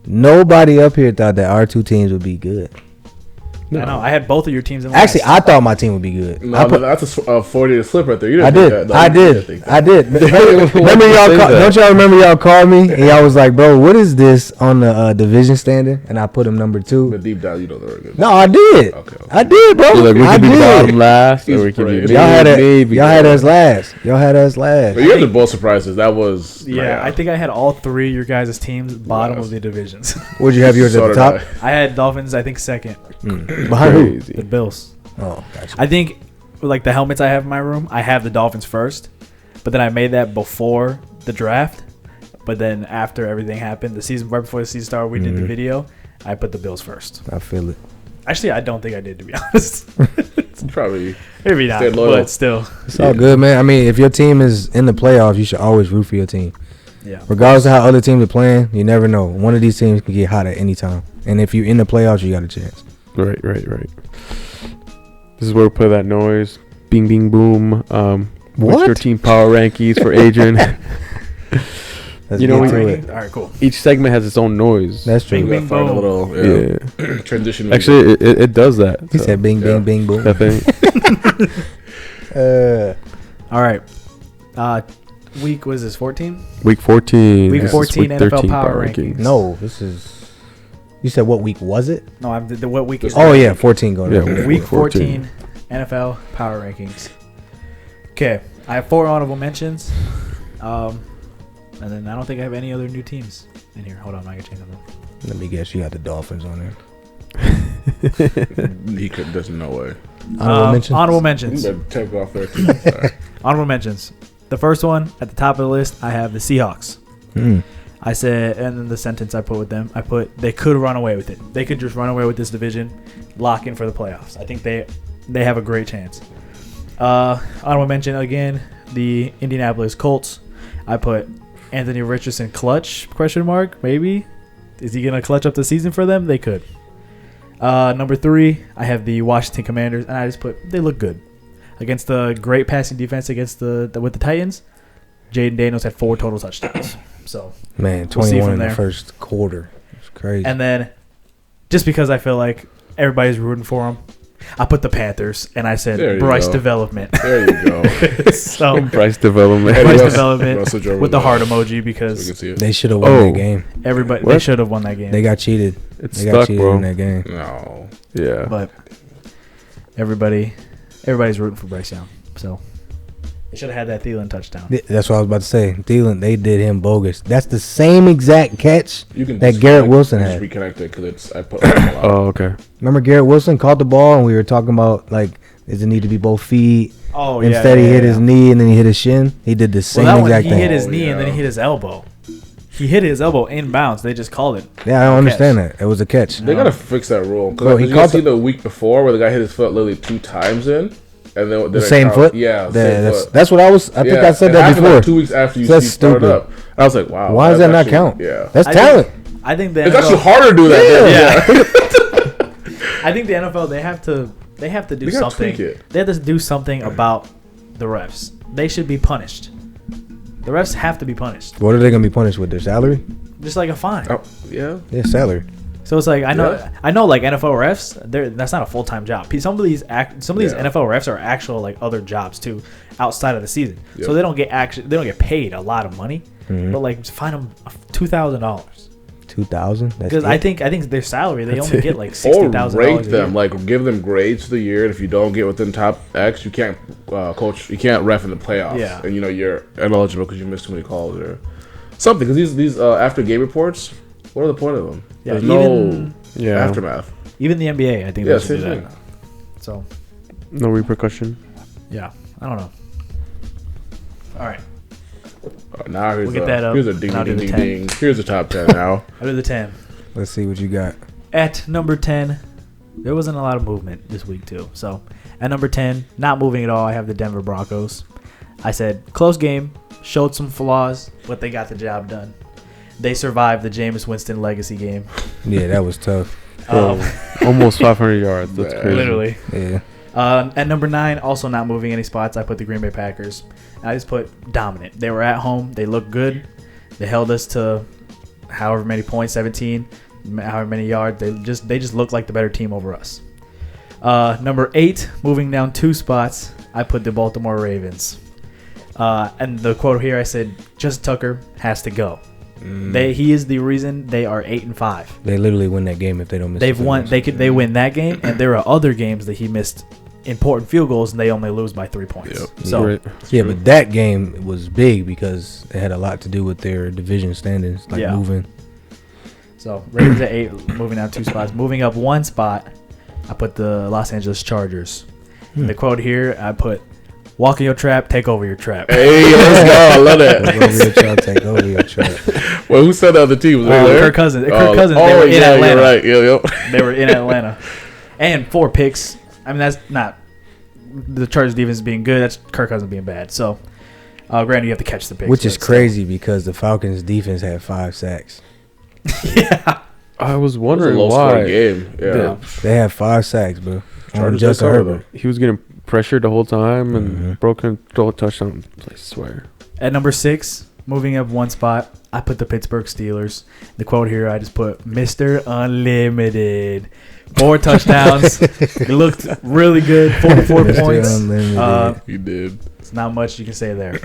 nobody up here thought that our two teams would be good. No. I know. I had both of your teams in Actually, I thought my team would be good. No, that's a 40 to slip right there. You I didn't did. I did. Remember Don't y'all remember y'all called me and y'all was like, bro, what is this on the division standing? And I put him number 2. But deep down, you don't know very good. No, I did. Okay. I did, bro. Like, we I could be bottom did. last, He's or we could be brave. Y'all had us last. But you guys are both surprises. That was I think I had all 3 of your guys' teams bottom of the divisions. Would you have yours at the top? I had Dolphins, I think, second. Behind who? The Bills. Oh, gotcha. I think, like the helmets I have in my room, I have the Dolphins first, but then I made that before the draft. But then after everything happened, right before the season started, we did the video. I put the Bills first. I feel it. Actually, I don't think I did, to be honest. Probably. Maybe not, but still. It's all good, man. I mean, if your team is in the playoffs, you should always root for your team. Yeah. Regardless of how other teams are playing, you never know. One of these teams can get hot at any time. And if you're in the playoffs, you got a chance. Right. This is where we play that noise. Bing, bing, boom. What's your team power rankings for Adrian? You know, All right, cool. Each segment has its own noise. That's true. Bing, bing, Find a boom. little transition. Actually, it does that. He said bing, bing, bing, boom. That thing. All right. Week, was this 14? Week 14. Week This is 14 NFL 13 power rankings. No, this is... You said what week was it? No, what week is Oh, yeah, 14 going on. Yeah, Week 14 NFL power rankings. Okay, I have 4 honorable mentions. And then I don't think I have any other new teams in here. Hold on, I can change them. Let me guess, you got the Dolphins on there. There's no way. Honorable mentions. You better take off there too. Sorry. Honorable mentions. The first one at the top of the list, I have the Seahawks. I said, and then the sentence I put with them, I put they could run away with it. They could just run away with this division, lock in for the playoffs. I think they have a great chance. Honorable mention again, the Indianapolis Colts. I put Anthony Richardson clutch ? Maybe is he gonna clutch up the season for them? They could. Number 3, I have the Washington Commanders, and I just put they look good against the great passing defense with the Titans. Jaden Daniels had 4 total touchdowns. So man, 21 we'll in the there. first quarter. It's crazy. And then, just because I feel like everybody's rooting for him, I put the Panthers, and I said Bryce development. There you go. So Bryce development. Bryce development with the heart emoji because they should have won that game. They should have won that game. They got cheated. They got cheated in that game. No. Yeah. But everybody's rooting for Bryce Young. So they should have had that Thielen touchdown. That's what I was about to say. Thielen, they did him bogus. That's the same exact catch that Garrett Wilson had. Reconnect it because I put. Oh, okay. Remember Garrett Wilson caught the ball and we were talking about does it need to be both feet? Oh yeah. Instead he hit his knee and then he hit his shin. He did the same exact thing. He hit his knee and then he hit his elbow. He hit his elbow inbounds. They just called it. Yeah, I don't understand that. It was a catch. They gotta fix that rule. Bro, Because you see the week before where the guy hit his foot literally 2 times in. And then the same foot? Yeah, that's what I was. I think I said that before. Like 2 weeks after you started up. I was like, wow. Why does that not count? Yeah, that's talent. I think it's actually harder to do that. Yeah. I think the NFL they have to do something. They have to do something about the refs. They should be punished. The refs have to be punished. What are they gonna be punished with? Their salary? Just like a fine. Oh, yeah. Their salary. So it's like I know like NFL refs, that's not a full-time job. Some of these NFL refs are actual like other jobs too outside of the season. Yep. So they don't get paid a lot of money, but like fine them $2,000. 2,000? Because I think their salary they only get like $60,000. Or rate them, like give them grades for the year. And if you don't get within top X, you can't coach. You can't ref in the playoffs. Yeah. And you're ineligible because you missed too many calls or something. Because these after game reports, what are the point of them? Yeah, there's no aftermath. Even the NBA, I think they should do that. So no repercussion. Yeah, I don't know. All right. Now here's get that up. Here's a ding ding ding ding. Here's the top 10 now. I'll do the 10. Let's see what you got. At number 10, there wasn't a lot of movement this week too. So at number 10, not moving at all, I have the Denver Broncos. I said, close game, showed some flaws, but they got the job done. They survived the Jameis Winston legacy game. Yeah, that was tough. Almost 500 yards. That's crazy. Literally. Yeah. At number 9, also not moving any spots, I put the Green Bay Packers. I just put dominant. They were at home. They looked good. They held us to however many points, 17, however many yards. They just looked like the better team over us. Number 8, moving down 2 spots, I put the Baltimore Ravens. And the quote here, I said, Justin Tucker has to go. He is the reason they are 8-5. They literally win that game if they don't miss. They've won. They win that game, and there are other games that he missed important field goals, and they only lose by 3 points. Yep. So Right. Yeah, but that game was big because it had a lot to do with their division standings, like moving. So Ravens at 8, moving down 2 spots. Moving up 1 spot, I put the Los Angeles Chargers. And the quote here, I put, "Walk in your trap, take over your trap." Hey, let's go. I love that. Take over your trap, take over your trap. Well, who said the other team? Was it there? Kirk Cousins. They were in yeah, Atlanta. You're right. Yeah. They were in Atlanta. And 4 picks. I mean, that's not the Chargers defense being good. That's Kirk Cousins being bad. So, granted, you have to catch the picks. Which is crazy because the Falcons' defense had 5 sacks. Yeah. I was It was a wondering low-scoring why game. Yeah. They had 5 sacks, bro. Chargers Justin cover, Herbert. he was getting pressured the whole time and broken throw a touchdown. I swear. At number 6, moving up 1 spot, I put the Pittsburgh Steelers. The quote here, I just put, Mr. Unlimited. 4 touchdowns. It looked really good. 44 Mr. points. Unlimited. He did. It's not much you can say there.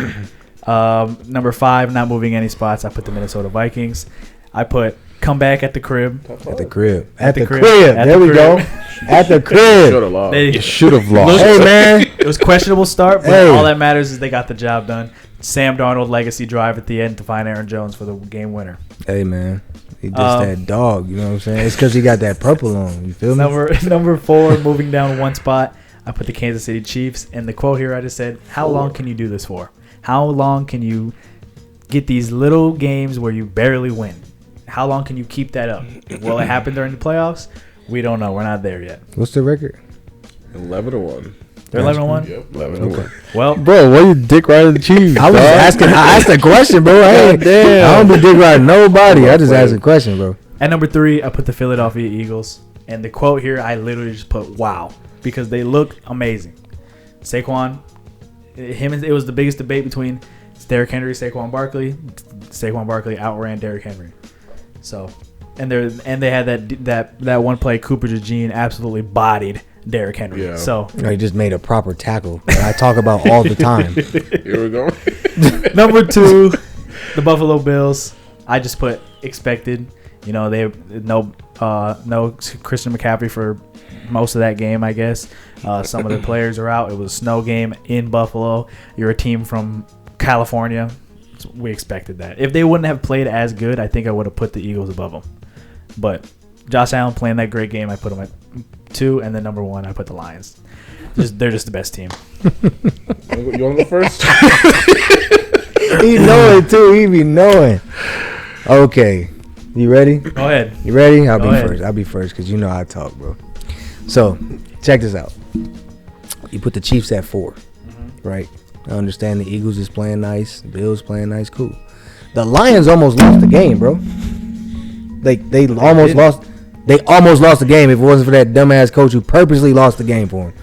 Number 5, not moving any spots, I put the Minnesota Vikings. I put come back at the crib. At the crib. At the crib. There the we crib. go. At the crib. Should have lost. They, Should have lost. Hey, man. it was questionable start, but Hey. all that matters is they got the job done. Sam Darnold legacy drive at the end to find Aaron Jones for the game winner. Hey, man. He just that dog, you know what I'm saying? It's because he got that purple on. You feel me? Number 4, moving down 1 spot, I put the Kansas City Chiefs. And the quote here, I just said, how long can you do this for? How long can you get these little games where you barely win? How long can you keep that up? Will it happen during the playoffs? We don't know. We're not there yet. What's the record? 11-1. They're 11-1? Yep. 11-1. Well, Bro, why you dick riding the Chiefs? I was asking. I asked a question, bro. I don't be dick riding nobody. I just asked a question, bro. at number 3, I put the Philadelphia Eagles. And the quote here, I literally just put, wow. Because they look amazing. Saquon, it was the biggest debate between Derrick Henry, Saquon Barkley. Saquon Barkley outran Derrick Henry. So, and they had that one play, Cooper DeJean absolutely bodied Derrick Henry. Yeah. So He just made a proper tackle that I talk about all the time. Here we go. number 2, the Buffalo Bills. I just put expected. You know, they no Christian McCaffrey for most of that game, I guess. Some of the players are out. It was a snow game in Buffalo. You're a team from California. So we expected that. If they wouldn't have played as good, I think I would have put the Eagles above them. But Josh Allen playing that great game, I put them at 2, and then number 1, I put the Lions. They're just the best team. You want to go first? He know it too. He be knowing. Okay, you ready? Go ahead. You ready? I'll Go be ahead. first. I'll be first because you know I talk, bro. So, check this out. You put the Chiefs at 4, right? I understand the Eagles is playing nice, the Bills playing nice, cool. The Lions almost lost the game, bro. They almost lost. They almost lost the game if it wasn't for that dumbass coach who purposely lost the game for them.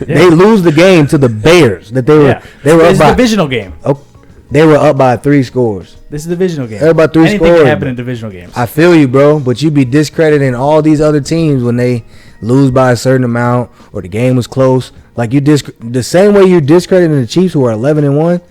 Yeah. They lose the game to the Bears that they were up This is a by. divisional game. Oh, they were up by 3 scores. This is a divisional game. They were about 3 Anything scores. can happen in divisional games. I feel you, bro, but you be discrediting all these other teams when they lose by a certain amount or the game was close. Like the same way you're discrediting the Chiefs who are 11-1,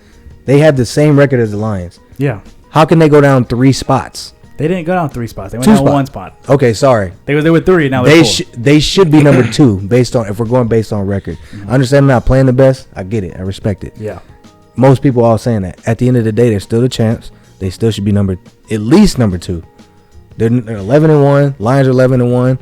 they have the same record as the Lions. Yeah. How can they go down 3 spots? They didn't go down 3 spots. They went 2 down spots. 1 spot. Okay, sorry. They were 3. Now they're 4. They should be number 2 based on if we're going based on record. I understand they're not playing the best. I get it. I respect it. Yeah. Most people are saying that. At the end of the day, they're still the champs. They still should be at least number 2. They're 11-1. Lions are 11-1.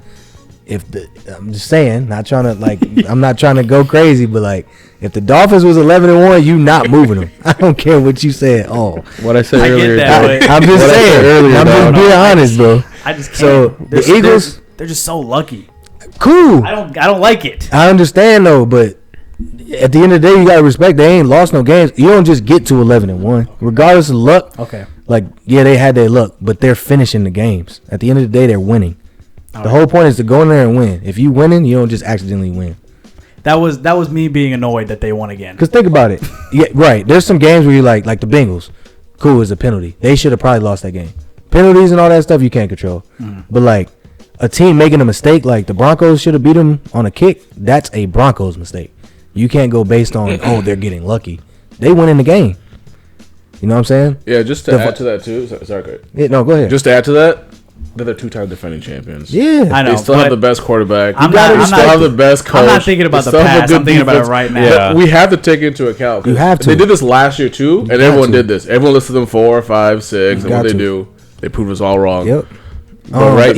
I'm just saying, not trying to I'm not trying to go crazy, but if the Dolphins was 11-1, you not moving them. I don't care what you say at all. What I said I get earlier. that, dog. but- I'm just What I said saying. earlier, I'm just dog. being honest, bro. I just can't. So, the Eagles- they're just so lucky. Cool. I don't like it. I understand though, but at the end of the day, you gotta respect they ain't lost no games. You don't just get to 11-1, regardless of luck. Okay. Like, yeah, they had their luck, but they're finishing the games. At the end of the day, they're winning. The whole point is to go in there and win. If you winning, you don't just accidentally win. That was me being annoyed that they won again. Because think about it. Yeah, right. There's some games where you like the Bengals. Cool, is a penalty. They should have probably lost that game. Penalties and all that stuff you can't control. But like a team making a mistake, like the Broncos should have beat them on a kick. That's a Broncos mistake. You can't go based on they're getting lucky. They win in the game. You know what I'm saying? Yeah, just to add to that too. Sorry, Kurt. Yeah, no, go ahead. Just to add to that, they're the 2-time defending champions. Yeah, I know. They still have the best quarterback. They still have the best coach. I'm not thinking about the past. I'm thinking about it right now. Yeah. We have to take into account. You have to. They did this last year too, and everyone did this. Everyone listed them 4, 5, 6, and what they do, they proved us all wrong. Yep. But right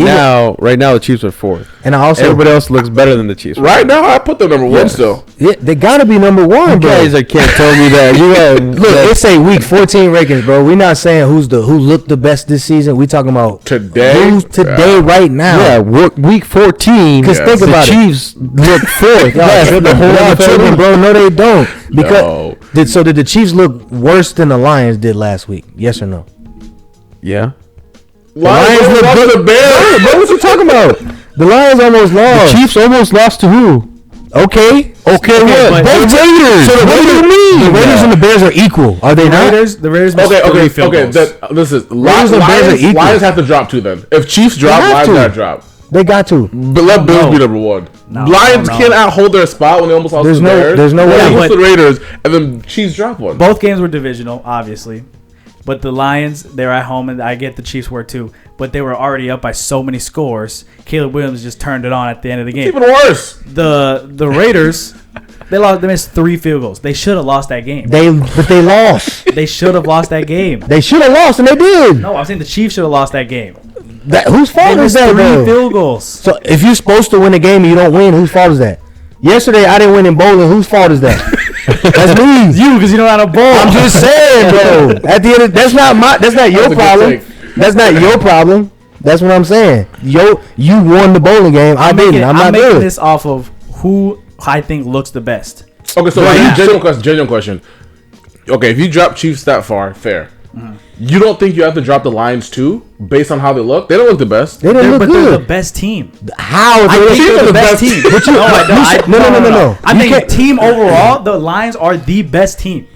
now, the Chiefs are 4th. And I also everybody else looks better than the Chiefs. Right now, I put them number 1 still. Yeah, they gotta be number 1, bro. You guys can't tell me that. Look, they say week 14 rankings, bro. We're not saying who looked the best this season. We talking about today, who's today, right now. Yeah, week 14. Because think about the Chiefs look 4th. Y'all tripping, bro. No, they don't. Because did the Chiefs look worse than the Lions did last week? Yes or no? Yeah. Lions look good. The Bears. Bro, what you talking about? The Lions almost lost. The Chiefs almost lost to who? Okay, what? Both Raiders. So what do you mean? The Raiders and the Bears are equal. Are they not? The Raiders missed Okay. goals. Lions and Bears are equal. Lions have to drop 2 then. If Chiefs drop, Lions gotta drop. They got to. But let Bills be number 1. Lions cannot hold their spot when they almost lost to the Bears. There's no way. They lost to the Raiders, and then Chiefs drop 1. Both games were divisional, obviously. But the Lions, they're at home, and I get the Chiefs were too. But they were already up by so many scores. Caleb Williams just turned it on at the end of the game. It's even worse. The Raiders, they missed 3 field goals. They should have lost that game. But they lost. They should have lost that game. They should have lost, and they did. No, I'm saying the Chiefs should have lost that game. Whose fault is that, 3 bro? field goals. So if you're supposed to win a game and you don't win, whose fault is that? Yesterday I didn't win in bowling. Whose fault is that? That's me. You, because you don't know how to bowl. I'm just saying, bro. At the end of that's not your problem. That's not your problem. That's what I'm saying. You won the bowling game. I didn't. I'm not making good. this off of who I think looks the best. Okay, so genuine question. Okay, if you drop Chiefs that far, fair. You don't think you have to drop the Lions too, based on how they look? They don't look the best. They don't look good. They're the best team. How? I think they're the best team. No. I think team overall, the Lions are the best team.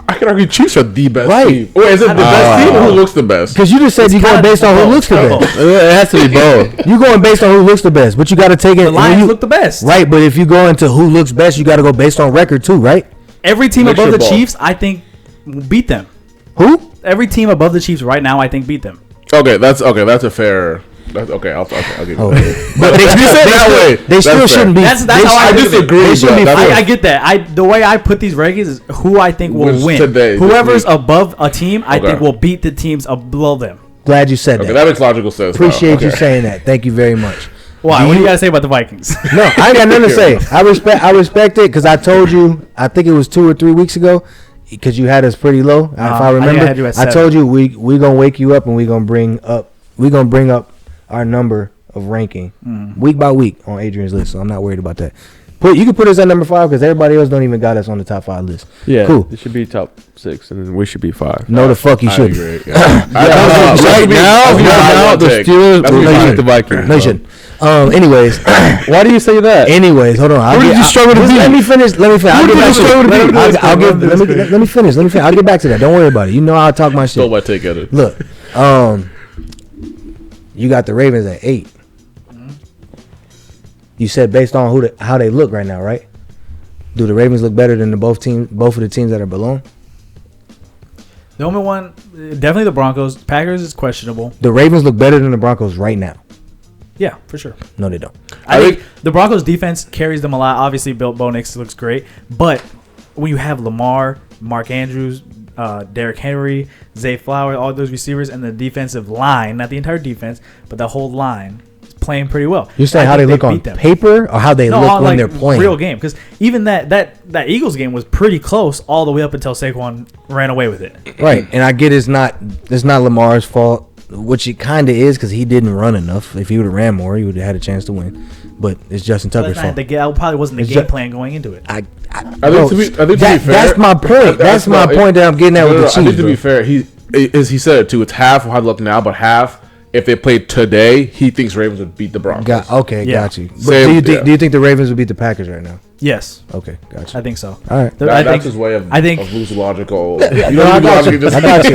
I can argue Chiefs are the best team. Wait, is it the best team or who looks the best? Because you just said you're going based on who looks the best. It has to be both. You're going based on who looks the best, but you got to take it. The Lions look the best. Right, but if you go into who looks best, you got to go based on record too, right? Every team above the Chiefs, I think, beat them. Who? Every team above the Chiefs right now, I think, beat them. Okay, that's a fair. Okay, I'll give you that. But if you say it that way, they still shouldn't be. That's how I disagree. I get that. The way I put these rankings is who I think will win. Whoever's above a team, I think will beat the teams below them. Glad you said that. Okay, that makes logical sense. Appreciate you saying that. Thank you very much. Why? What do you got to say about the Vikings? No, I ain't got nothing to say. I respect it because I told you. I think it was 2 or 3 weeks ago. Because you had us pretty low, if I remember. I told you we gonna wake you up and we gonna bring up our number of ranking week by week on Adrian's list. So I'm not worried about that. You can put us at number 5 because everybody else don't even got us on the top 5 list. Yeah, cool. It should be top 6, and then we should be 5. No, the fuck you shouldn't. I agree. Right now, the Steelers will beat the Vikings. No, you shouldn't. Anyways, why do you say that? Anyways, hold on. Who did you struggle to beat? Let me finish. Let me finish. I'll get back to that. Don't worry about it. You know how I talk my shit. Still my take at it. Look, you got the Ravens at 8. You said based on how they look right now, right? Do the Ravens look better than both of the teams that are below? The only one, definitely the Broncos. Packers is questionable. The Ravens look better than the Broncos right now. Yeah, for sure. No, they don't. I think the Broncos defense carries them a lot. Obviously, Bo Nix looks great. But when you have Lamar, Mark Andrews, Derrick Henry, Zay Flowers, all those receivers, and the defensive line, not the entire defense, but the whole line, is playing pretty well. You're saying how they look on paper or how they look when they're playing? Real game. Because even that Eagles game was pretty close all the way up until Saquon ran away with it. Right. And I get it's not Lamar's fault. Which it kind of is because he didn't run enough. If he would have ran more, he would have had a chance to win. But it's Justin Tucker's fault. That probably wasn't the game plan going into it. I I think to be fair, that's my point. That's my point that I'm getting at with the Chiefs. I think to be fair, he said it too. It's half of how they look now, but half if they played today, he thinks Ravens would beat the Broncos. Got you. But do you think the Ravens would beat the Packers right now? Yes. Okay, got you. I think so. All right. That's his way of losing logical. I got you.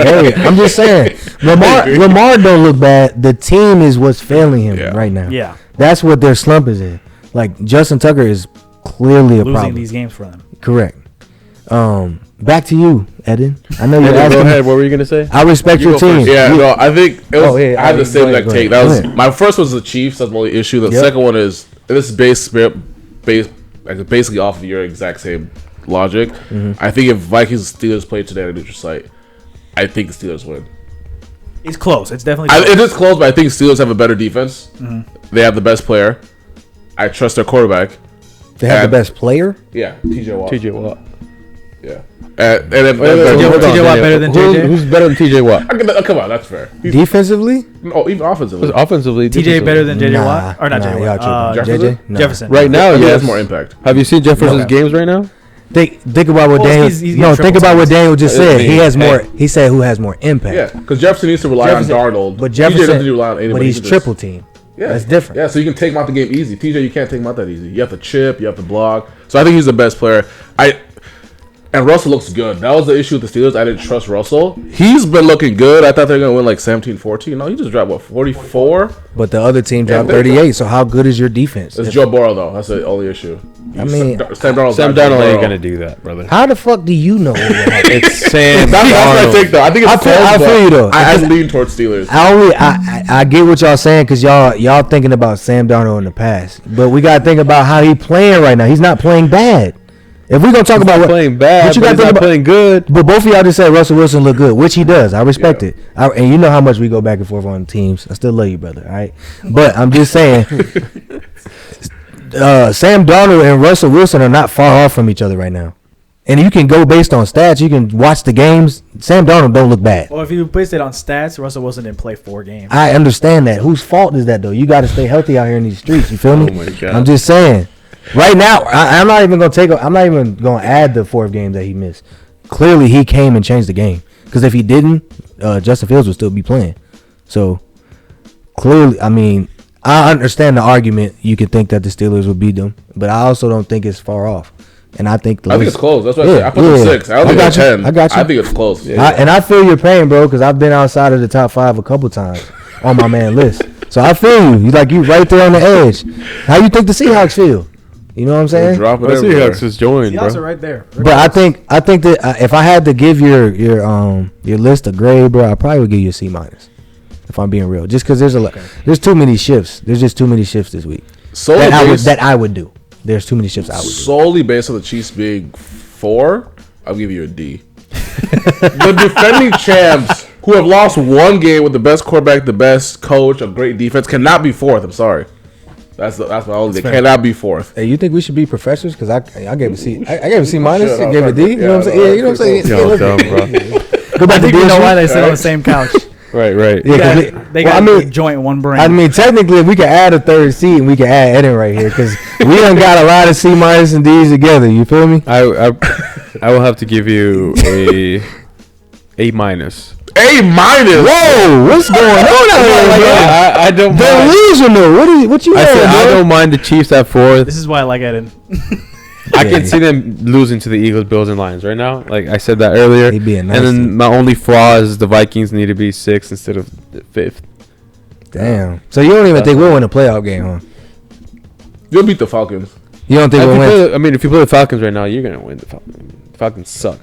Hey, I'm just saying, Lamar don't look bad. The team is what's failing him right now. Yeah. That's what their slump is in. Like, Justin Tucker is clearly a problem. Losing these games for them. Correct. Back to you, Eden. I know you're asking. Go ahead. What were you gonna say? I respect your team. Yeah, no, I think it was. I had the same exact take. That was my first was the Chiefs. That's the only issue. The second one is this is basically off of your exact same logic. Mm-hmm. I think if Vikings Steelers played today at a neutral site, I think the Steelers win. It's close. It's definitely close. It is close, but I think Steelers have a better defense. Mm-hmm. They have the best player. I trust their quarterback. They have the best player? Yeah, TJ Watt. Yeah. And if TJ Watt better than JJ? Who's better than TJ Watt? Come on, that's fair. Defensively? No, even offensively. TJ better than JJ Watt? Or not JJ Watt? Jefferson? No. Jefferson. Right now, he has more impact. Have you seen Jefferson's games right now? Think about what Daniel. Think about what Daniel just said. He has more. He said who has more impact. Yeah, because Jefferson needs to rely on Darnold. But Jefferson doesn't rely on anybody. But he's triple team. Yeah, that's different. Yeah, so you can take him out the game easy. TJ, you can't take him out that easy. You have to chip. You have to block. So I think he's the best player. And Russell looks good. That was the issue with the Steelers. I didn't trust Russell. He's been looking good. I thought they were going to win like 17-14. No, he just dropped, 44? But the other team dropped 38. So how good is your defense? It's Joe Burrow, though. That's the only issue. I mean, Sam Darnold ain't going to do that, brother. How the fuck do you know? It's Sam Darnold. That's what I think, though. I think it's close, I feel you, though. I lean towards Steelers. I get what y'all saying because y'all thinking about Sam Darnold in the past. But we got to think about how he playing right now. He's not playing bad. If we're going to talk about playing bad, but he's not playing good. But both of y'all just said Russell Wilson look good, which he does. I respect it. And you know how much we go back and forth on teams. I still love you, brother, all right? But I'm just saying, Sam Darnold and Russell Wilson are not far off from each other right now. And you can go based on stats. You can watch the games. Sam Darnold don't look bad. Well, if you based it on stats, Russell Wilson didn't play 4 games. I understand that. Whose fault is that, though? You got to stay healthy out here in these streets. You feel me? Oh, my God. I'm just saying. Right now, I'm not even gonna add the 4th game that he missed. Clearly, he came and changed the game. Because if he didn't, Justin Fields would still be playing. So clearly, I mean, I understand the argument. You could think that the Steelers would beat them, but I also don't think it's far off. And I think it's close. That's what I put them 6. I don't think it's 10. I got you. I think it's close. And I feel your pain, bro, because I've been outside of the top 5 a couple times on my man list. So I feel you. You right there on the edge. How you think the Seahawks feel? You know what I'm saying? Drop it Seahawks just joined, bro. Seahawks are right there. But I think that if I had to give your list a grade, bro, I probably would give you a C-. If I'm being real, just because there's too many shifts. There's just too many shifts this week. That I would do. There's too many shifts I would do. Solely based on the Chiefs being 4, I'll give you a D. The defending champs who have lost 1 game with the best quarterback, the best coach, a great defense cannot be 4th. I'm sorry. That's my only. They cannot be 4th. Hey, you think we should be professors? Because I gave a C. I gave a C-. I gave a D. You know what I'm saying? Yeah, you know what I'm saying. Yo, dumb, bro. Go back to you know why they sit on the same couch. Right. Yeah, they got a joint one brain. I mean, technically, if we could add a 3rd seat and we could add Eden right here because we done got a lot of C- and D's together. You feel me? I will have to give you A-. A-. Whoa, what's going on out here, bro? I don't mind. Delusional. What you? I don't mind the Chiefs at 4th. This is why I like Eden. I can see them losing to the Eagles, Bills, and Lions right now. Like I said that earlier. He'd be a nice and then team. my only flaw is the Vikings need to be 6th instead of 5th. Damn. So you don't even think we'll win a playoff game, huh? You'll beat the Falcons. You don't think we'll win? If you play the Falcons right now, you're gonna win the Falcons. The Falcons suck.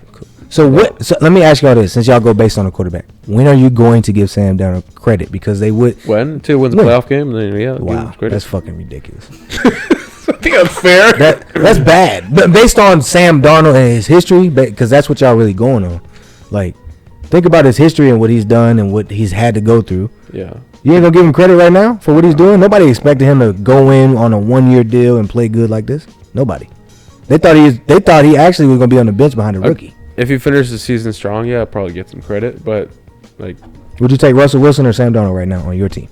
So let me ask y'all this: since y'all go based on a quarterback, when are you going to give Sam Darnold credit? Because they would until he wins the playoff game, then give him credit. That's fucking ridiculous. I think that's fair. That's bad. But based on Sam Darnold and his history, because that's what y'all really going on. Like, think about his history and what he's done and what he's had to go through. Yeah. You ain't gonna give him credit right now for what he's doing? Nobody expected him to go in on a 1-year deal and play good like this. Nobody. They thought he actually was gonna be on the bench behind a rookie. If he finishes the season strong, yeah, I'll probably get some credit. But would you take Russell Wilson or Sam Darnold right now on your team?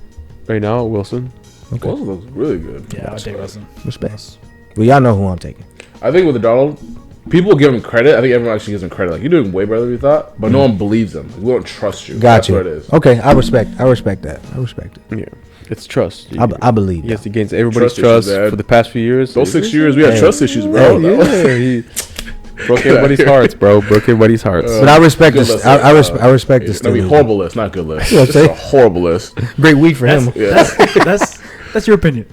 Right now, Wilson. Okay. Wilson looks really good. Yeah, I'll take Wilson. Respect. Well, y'all know who I'm taking. I think with the Donald, People give him credit. I think everyone actually gives him credit. Like, you're doing way better than we thought, but no one believes him. Like, we don't trust you. Got you. That's what it is. Okay, I respect that. I respect it. Yeah, it's trust. I believe. Yes, he gains everybody's Trust trust issues, for the past few years. Those 6 years, we had trust issues, bro. He broke everybody's hearts, bro. Broke everybody's hearts. But I respect Good this. list, I respect this. I mean, horrible list, not good list. Yeah, It's a horrible list. Great week for him. Yeah. That's your opinion.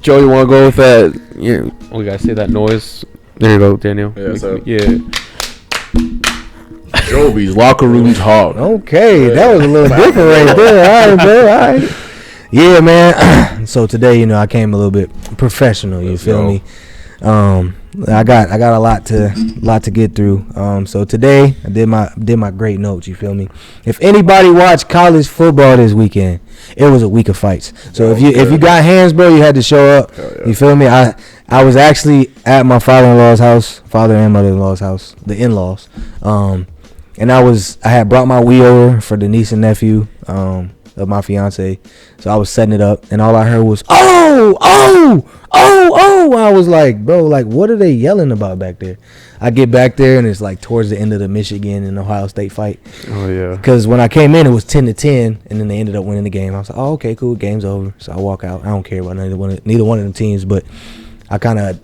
Joe, you want to go with that? Yeah, we gotta say that noise. There you go, Daniel. Yeah, so- Yeah. Joby's locker room talk. Okay, that was a little different right there. All right, bro. All right. Yeah, man. So today, I came a little bit professional. You feel me? I got a lot to get through. So today I did my great notes. You feel me? If anybody watched college football this weekend, it was a week of fights. So if you got hands, bro, you had to show up. Yeah. You feel me? I was actually at my father and mother-in-law's house, the in-laws. And I had brought my Wii over for the niece and nephew of my fiance. So I was setting it up, and all I heard was oh. I was like, bro, like, what are they yelling about back there? I get back there, and it's like towards the end of the Michigan and Ohio State fight. Oh yeah. Because when I came in, it was 10-10, and then they ended up winning the game. I was like, oh, okay, cool, game's over. So I walk out. I don't care about neither one of them teams, but I kind of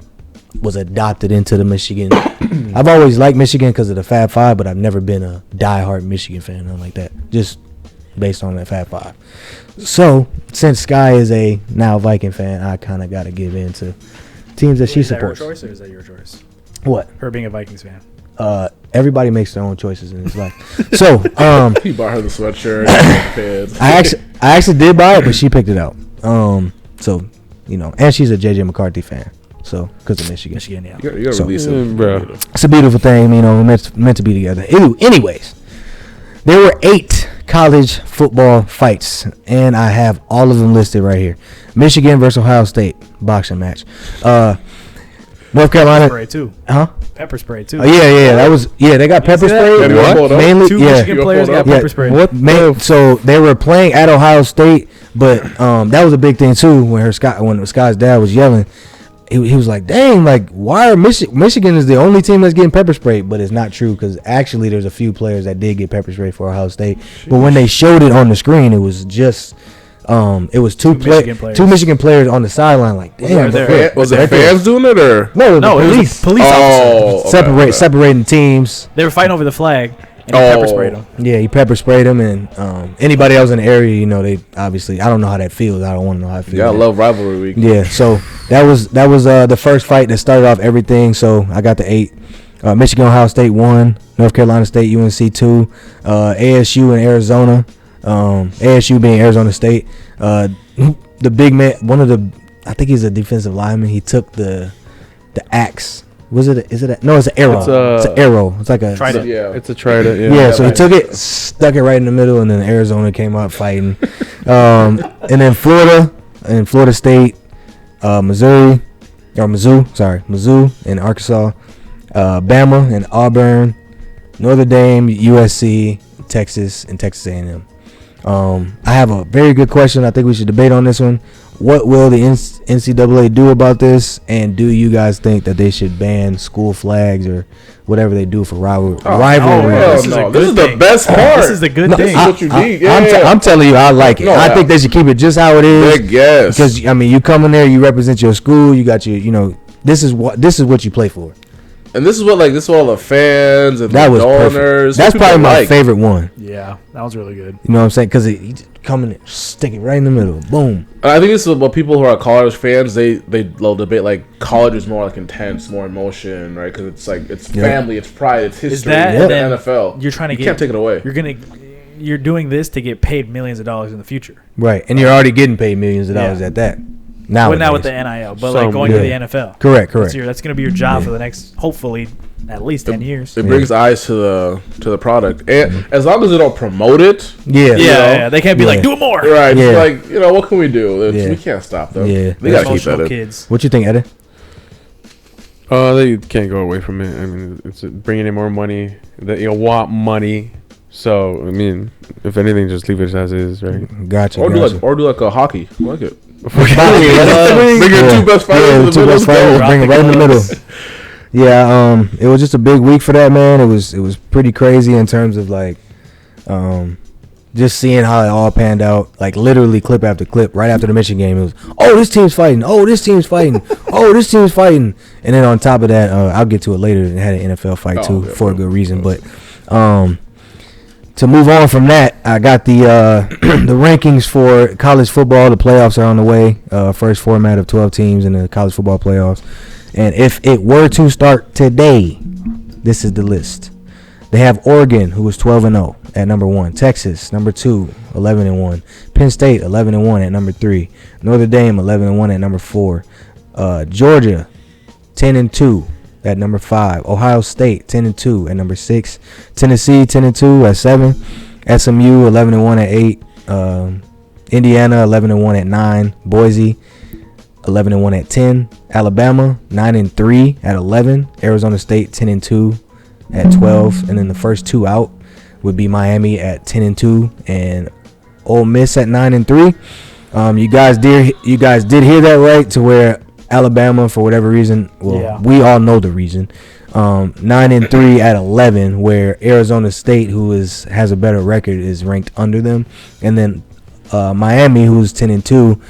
was adopted into the Michigan. I've always liked Michigan because of the Fab Five, but I've never been a diehard Michigan fan, nothing like that. Just based on that Fab Five. So since Sky is a now Viking fan, I kind of got to give in to teams that she supports. Is that her choice or is that your choice? What? Her being a Vikings fan. Everybody makes their own choices in his life. So He bought her the sweatshirt, the pants. I actually did buy it, but she picked it out. So and she's a JJ McCarthy fan. So because of Michigan. Yeah. You gotta So- release it, bro. It's a beautiful thing, meant to be together. Anyways, there were 8 college football fights, and I have all of them listed right here. Michigan versus Ohio State boxing match. North Carolina. Pepper spray too. Huh? Pepper spray too. Oh yeah. That was They got pepper see that? spray. Yeah, they all pulled up. Mainly, Two yeah. Michigan players got pepper spray. What? So they were playing at Ohio State, but that was a big thing too. When Scott's dad was yelling, he was like, "Dang, like why are Michigan is the only team that's getting pepper sprayed?" But it's not true because actually there's a few players that did get pepper sprayed for Ohio State. But when they showed it on the screen, it was just it was two Michigan players on the sideline. Like, damn, Was it fans doing it or? No, No, it was a police officer. okay. Separating teams. They were fighting over the flag, and he pepper sprayed them. Yeah, he pepper sprayed them, and anybody else in the area, they obviously, I don't know how that feels. I don't want to know how it feels. Yeah, I love rivalry week. Yeah, so that was the first fight that started off everything. So I got the 8. Michigan, Ohio State 1, North Carolina State, UNC 2, ASU and Arizona. ASU being Arizona State. The big man, I think he's a defensive lineman. He took the axe. Is it? No, it's an arrow. It's an arrow. It's like a Trident. Yeah. It's a trident. Yeah. Yeah, so he took it, stuck it right in the middle, and then Arizona came out fighting. And then Florida State, Mizzou, and Arkansas, Bama and Auburn, Notre Dame, USC, Texas, and Texas A&M. I have a very good question. I think we should debate on this one. What will the NCAA do about this? And do you guys think that they should ban school flags or whatever they do for rivalry? This is the best part. This is the good thing. This is what you need. I'm telling you, I like it. No, I think they should keep it just how it is. Big yes. Because you come in there, you represent your school. You got your, this is what you play for. And this is what all the fans and That the was donors. perfect. That's probably my favorite one. Yeah, that was really good. You know what I'm saying? Because he come in there, stick it right in the middle, boom. And I think this is what people who are college fans they'll debate like college is more like intense, more emotion, right? Because it's like it's family, it's pride, it's history. Is that the and NFL? You're trying to you can't take it away. You're doing this to get paid millions of dollars in the future. Right, and you're already getting paid millions of dollars at that. Now with the NIL, but like going to the NFL. Correct. That's going to be your job for the next, hopefully, at least 10 years. It brings eyes to the product, and as long as they don't promote it, yeah, they can't be like, do it more. Right? Yeah. Like what can we do? We can't stop them. Yeah, they gotta keep that in. Kids. What you think, Eddie? They can't go away from it. I mean, it's bringing in more money. That want money. So I mean, if anything, just leave it as is, right? Gotcha. Or do like a hockey. I like it. Bring your two best fighters in the middle. Bring it right in the middle. Yeah, it was just a big week for that, man. It was pretty crazy in terms of like, just seeing how it all panned out. Like literally clip after clip. Right after the Michigan game, it was, oh, this team's fighting. Oh, this team's fighting. Oh, this team's fighting. And then on top of that, I'll get to it later. It had an NFL fight too for a good reason. But to move on from that, I got the the rankings for college football. The playoffs are on the way. First format of 12 teams in the college football playoffs. And if it were to start today, this is the list. They have Oregon, who was 12-0 at number 1. Texas, number 2, 11-1. Penn State, 11-1 at number 3. Notre Dame, 11-1 at number 4. Georgia, 10-2 at number 5. Ohio State, 10-2 at number 6. Tennessee, 10-2 at 7. SMU, 11-1 at 8. Indiana, 11-1 at 9. Boise, 11-1 at 10. Alabama 9-3 at 11. Arizona State 10-2 at 12. And then the first two out would be Miami at 10-2 and Ole Miss at 9-3. You guys did hear that right, to where Alabama, for whatever reason, we all know the reason, 9-3 at 11, where Arizona State, who has a better record, is ranked under them, and then Miami, who's 10-2,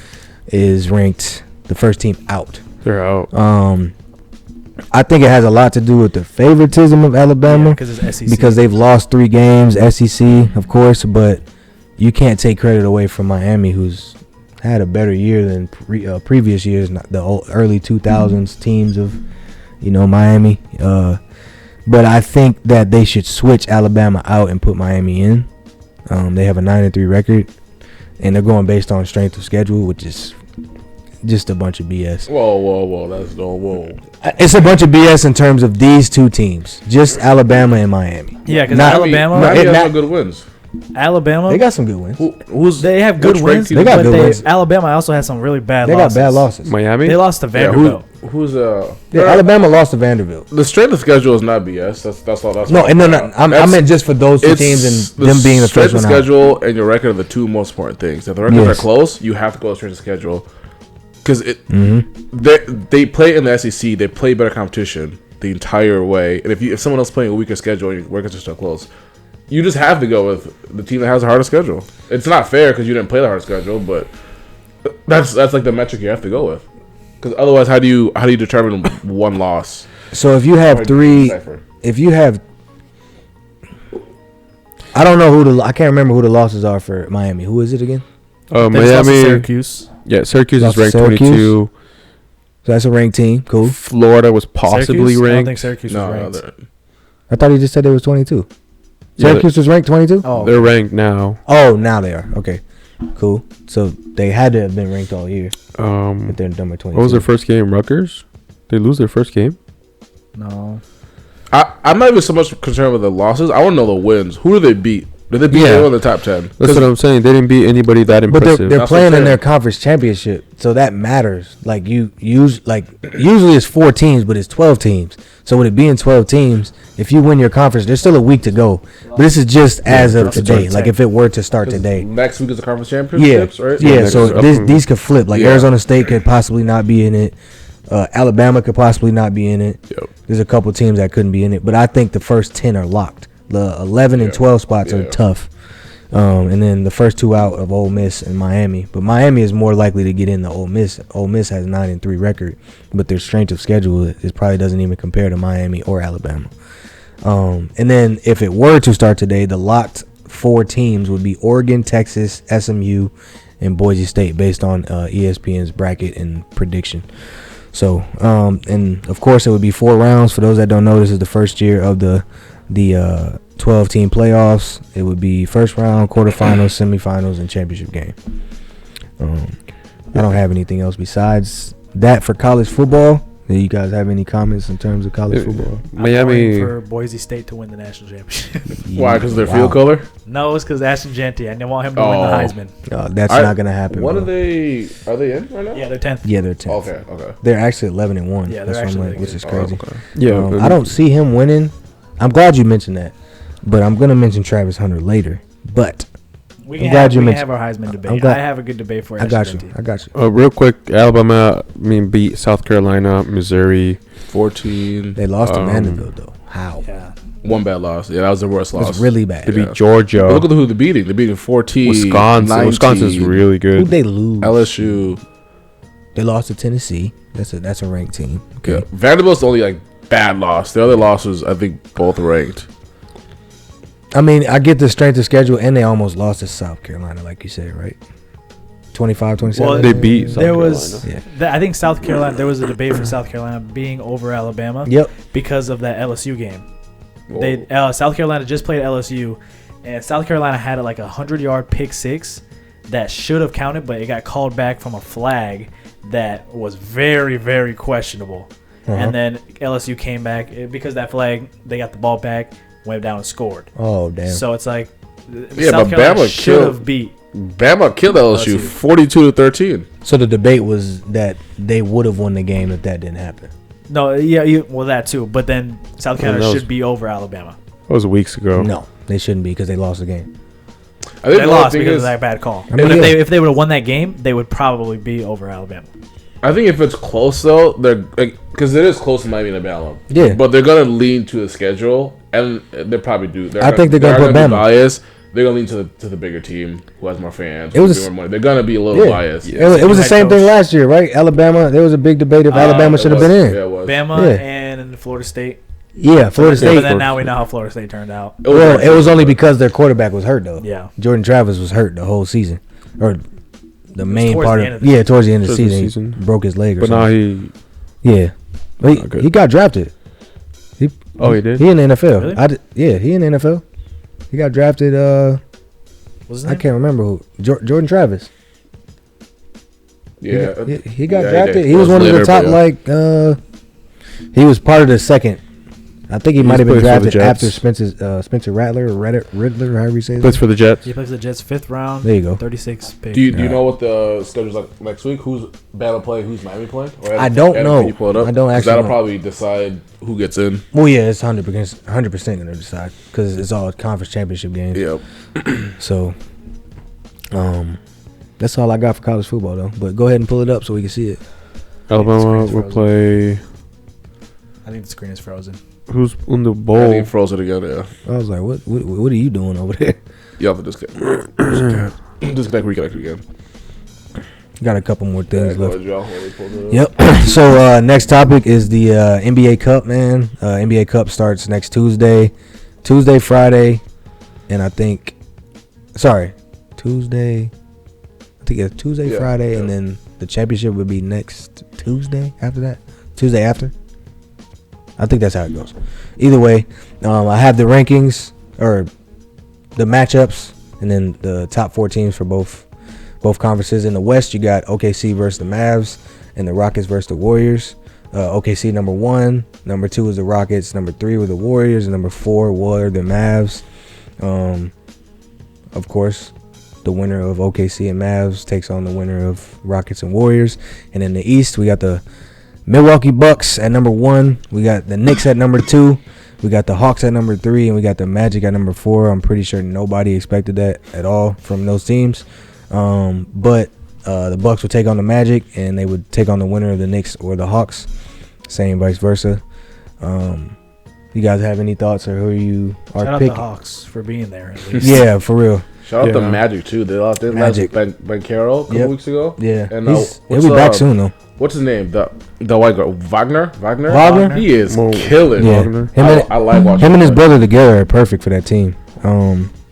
is ranked the first team out. They're out. I think it has a lot to do with the favoritism of Alabama, because they've lost 3 games, SEC, of course, but you can't take credit away from Miami, who's had a better year than previous years, not the early 2000s teams of, Miami. But I think that they should switch Alabama out and put Miami in. They have a 9-3 record, and they're going based on strength of schedule, which is just a bunch of BS. Whoa. That's no whoa. It's a bunch of BS in terms of these two teams, just Alabama and Miami. Yeah, because Alabama has some good wins. Alabama, they got some good wins. They have good wins. They got good wins. Alabama also has some really bad losses. They got bad losses. Miami? They lost to Vanderbilt. Alabama lost to Vanderbilt. The strength of schedule is not BS. That's all. That's no. I meant just for those two teams and them being the first one out. Strength of schedule and your record are the two most important things. If the records are close, you have to go to strength of schedule, because they play in the SEC. They play better competition the entire way. And if someone else playing a weaker schedule and your records are still close, you just have to go with the team that has the hardest schedule. It's not fair because you didn't play the hardest schedule, but that's like the metric you have to go with. Because otherwise, how do you determine one loss? So if you have I don't know I can't remember who the losses are for Miami. Who is it again? Miami, Syracuse. Yeah, Syracuse is ranked 22. So that's a ranked team. Cool. Florida was possibly Syracuse? ranked. I don't think Syracuse was ranked. I thought he just said they was 22. Syracuse was ranked 22? Oh, they're ranked now. Oh, now they are. Okay. Cool. So they had to have been ranked all year. But they're number 22. What was their first game? Rutgers? They lose their first game? No. I'm not even so much concerned with the losses. I want to know the wins. Who do they beat? Did they beat anyone in the top 10? That's what I'm saying. They didn't beat anybody that impressive. But they're playing in their conference championship, so that matters. Like usually it's 4 teams, but it's 12 teams. So with it being 12 teams, if you win your conference, there's still a week to go. But this is just as of today. Like if it were to start today, next week is the conference championships, right? Yeah. So these could flip. Like Arizona State could possibly not be in it. Alabama could possibly not be in it. Yep. There's a couple teams that couldn't be in it, but I think the first 10 are locked. The 11 and 12 spots are tough. And then the first 2 out of Ole Miss and Miami. But Miami is more likely to get in the Ole Miss. Ole Miss has 9-3 record, but their strength of schedule is probably doesn't even compare to Miami or Alabama. And then if it were to start today, the locked 4 teams would be Oregon, Texas, SMU, and Boise State based on ESPN's bracket and prediction. So, and of course it would be 4 rounds. For those that don't know, this is the first year of the 12-team playoffs. It would be first round, quarterfinals, semifinals, and championship game. I don't have anything else besides that for college football. Do you guys have any comments in terms of college football? Miami for Boise State to win the national championship. Why? Because their field color? No, it's because Ashton Genty. I want him to win the Heisman. That's not gonna happen. What are they? Are they in right now? Yeah, they're 10th. Yeah, they're 10th. Okay. They're actually 11-1. Yeah, they're actually which is crazy. Okay. Yeah, I don't see him winning. I'm glad you mentioned that, but I'm gonna mention Travis Hunter later. But We I'm can, glad have, you we can mentioned- have our Heisman debate. I'm glad- I have a good debate for I got you. team. I got you. Real quick, Alabama, beat South Carolina, Missouri. 14. They lost to Vanderbilt though. How? Yeah. One bad loss. Yeah, that was the worst It loss. was really bad. They Yeah. beat Georgia. But look at who they're beating. They're beating 14. Wisconsin. 19, Wisconsin's really good. Who'd they lose? LSU. They lost to Tennessee. That's a ranked team. Okay. Yeah. Vanderbilt's the only like bad loss. The other losses, I think, both ranked. I mean, I get the strength of schedule, and they almost lost to South Carolina, like you said, right? 25-27. Well, They beat South There was, Carolina. I think South Carolina. There was a debate for South Carolina being over Alabama. Yep. Because of that LSU game. Whoa. South Carolina just played LSU, and South Carolina had like 100-yard pick six that should have counted, but it got called back from a flag that was very, very questionable. And then LSU came back because that flag. They got the ball back, went down and scored. Oh damn. So it's like Yeah, South but Carolina Bama should killed- have beat. Bama killed LSU LSU. 42-13. So the debate was that they would have won the game if that didn't happen. No, well that too. But then South Carolina that was- should be over Alabama. That was weeks ago. No, they shouldn't be because they lost the game. I think They the lost thing because is, of that bad call. I mean, but yeah. if they would have won that game, they would probably be over Alabama. I think if it's close though, they're because it is close to Miami and Alabama. Yeah. But they're gonna lean to the schedule, and they probably do. I think they're gonna put be Bama. biased. They're gonna lean to the bigger team who has more fans. It was who has more money. They're gonna be a little biased. It was the Head same thing coach. last year, right? Alabama. There was a big debate if Alabama It should have was. been in. Yeah, it was. Bama Yeah. and Florida State. Yeah, Florida But State. then now we know how Florida State turned out. Well, it was only because their quarterback was hurt though. Yeah. Jordan Travis was hurt the whole season, or the main towards part the end of of the towards the end of the Towards the season, season. he broke his leg or But now something. he. But Not good. he got drafted. He did. He in the NFL. Really? He in the NFL. He got drafted. What's his I name? can't remember who. Jordan Travis. Yeah, He got Yeah, drafted. did. He was one of Later, the top but yeah. he was part of the second. I think he might have been plays for the drafted after Jets. Spencer Rattler or Riddler, however you say Plays that. for the Jets. He plays the Jets 5th round. There you go. 36 pick. Do you know what the schedule's like next week? Who's Bama playing? Who's Miami playing? Or I don't know. Can you pull it up? I don't 'Cause actually That'll know. probably decide who gets in. Well, yeah, it's 100% going to decide because it's all conference championship games. Yeah. So, that's all I got for college football though. But go ahead and pull it up so we can see it. Alabama screen's will frozen. play. I think the screen is frozen. Who's in the I bowl? think froze it again. Yeah. I was like, what are you doing over there? You have to disconnect. Disconnect, reconnect again. Got a couple more Yeah, things go left. ahead, Joe. While we pull it up. Yep. So next topic is the NBA Cup, man. NBA Cup starts next Tuesday, Friday, and I think, Tuesday. I think it's Tuesday, Yeah, Friday, yeah. and then the championship would be next Tuesday after that. Tuesday after. I think that's how it goes. Either way, I have the rankings or the matchups, and then the top 4 teams for both conferences. In the West, you got OKC versus the Mavs, and the Rockets versus the Warriors. OKC number 1, number 2 is the Rockets, number 3 were the Warriors, and number 4 were the Mavs. Of course, the winner of OKC and Mavs takes on the winner of Rockets and Warriors. And in the East, we got the Milwaukee Bucks at number 1. We got the Knicks at number 2. We got the Hawks at number 3, and we got the Magic at number 4. I'm pretty sure nobody expected that at all from those teams. But the Bucks would take on the Magic, and they would take on the winner of the Knicks or the Hawks. Same vice versa. You guys have any thoughts or who you are Shout out picking? the Hawks for being there. At least. Yeah, for real. Shout out to Yeah. Magic too. They lost Magic. Ben Carroll a couple Yep. weeks ago. Yeah, And he'll be back soon though. What's his name? The white girl, Wagner. Wagner? He is Well, killing. Yeah, Wagner. I like watching him and his play. brother together are perfect for that team. The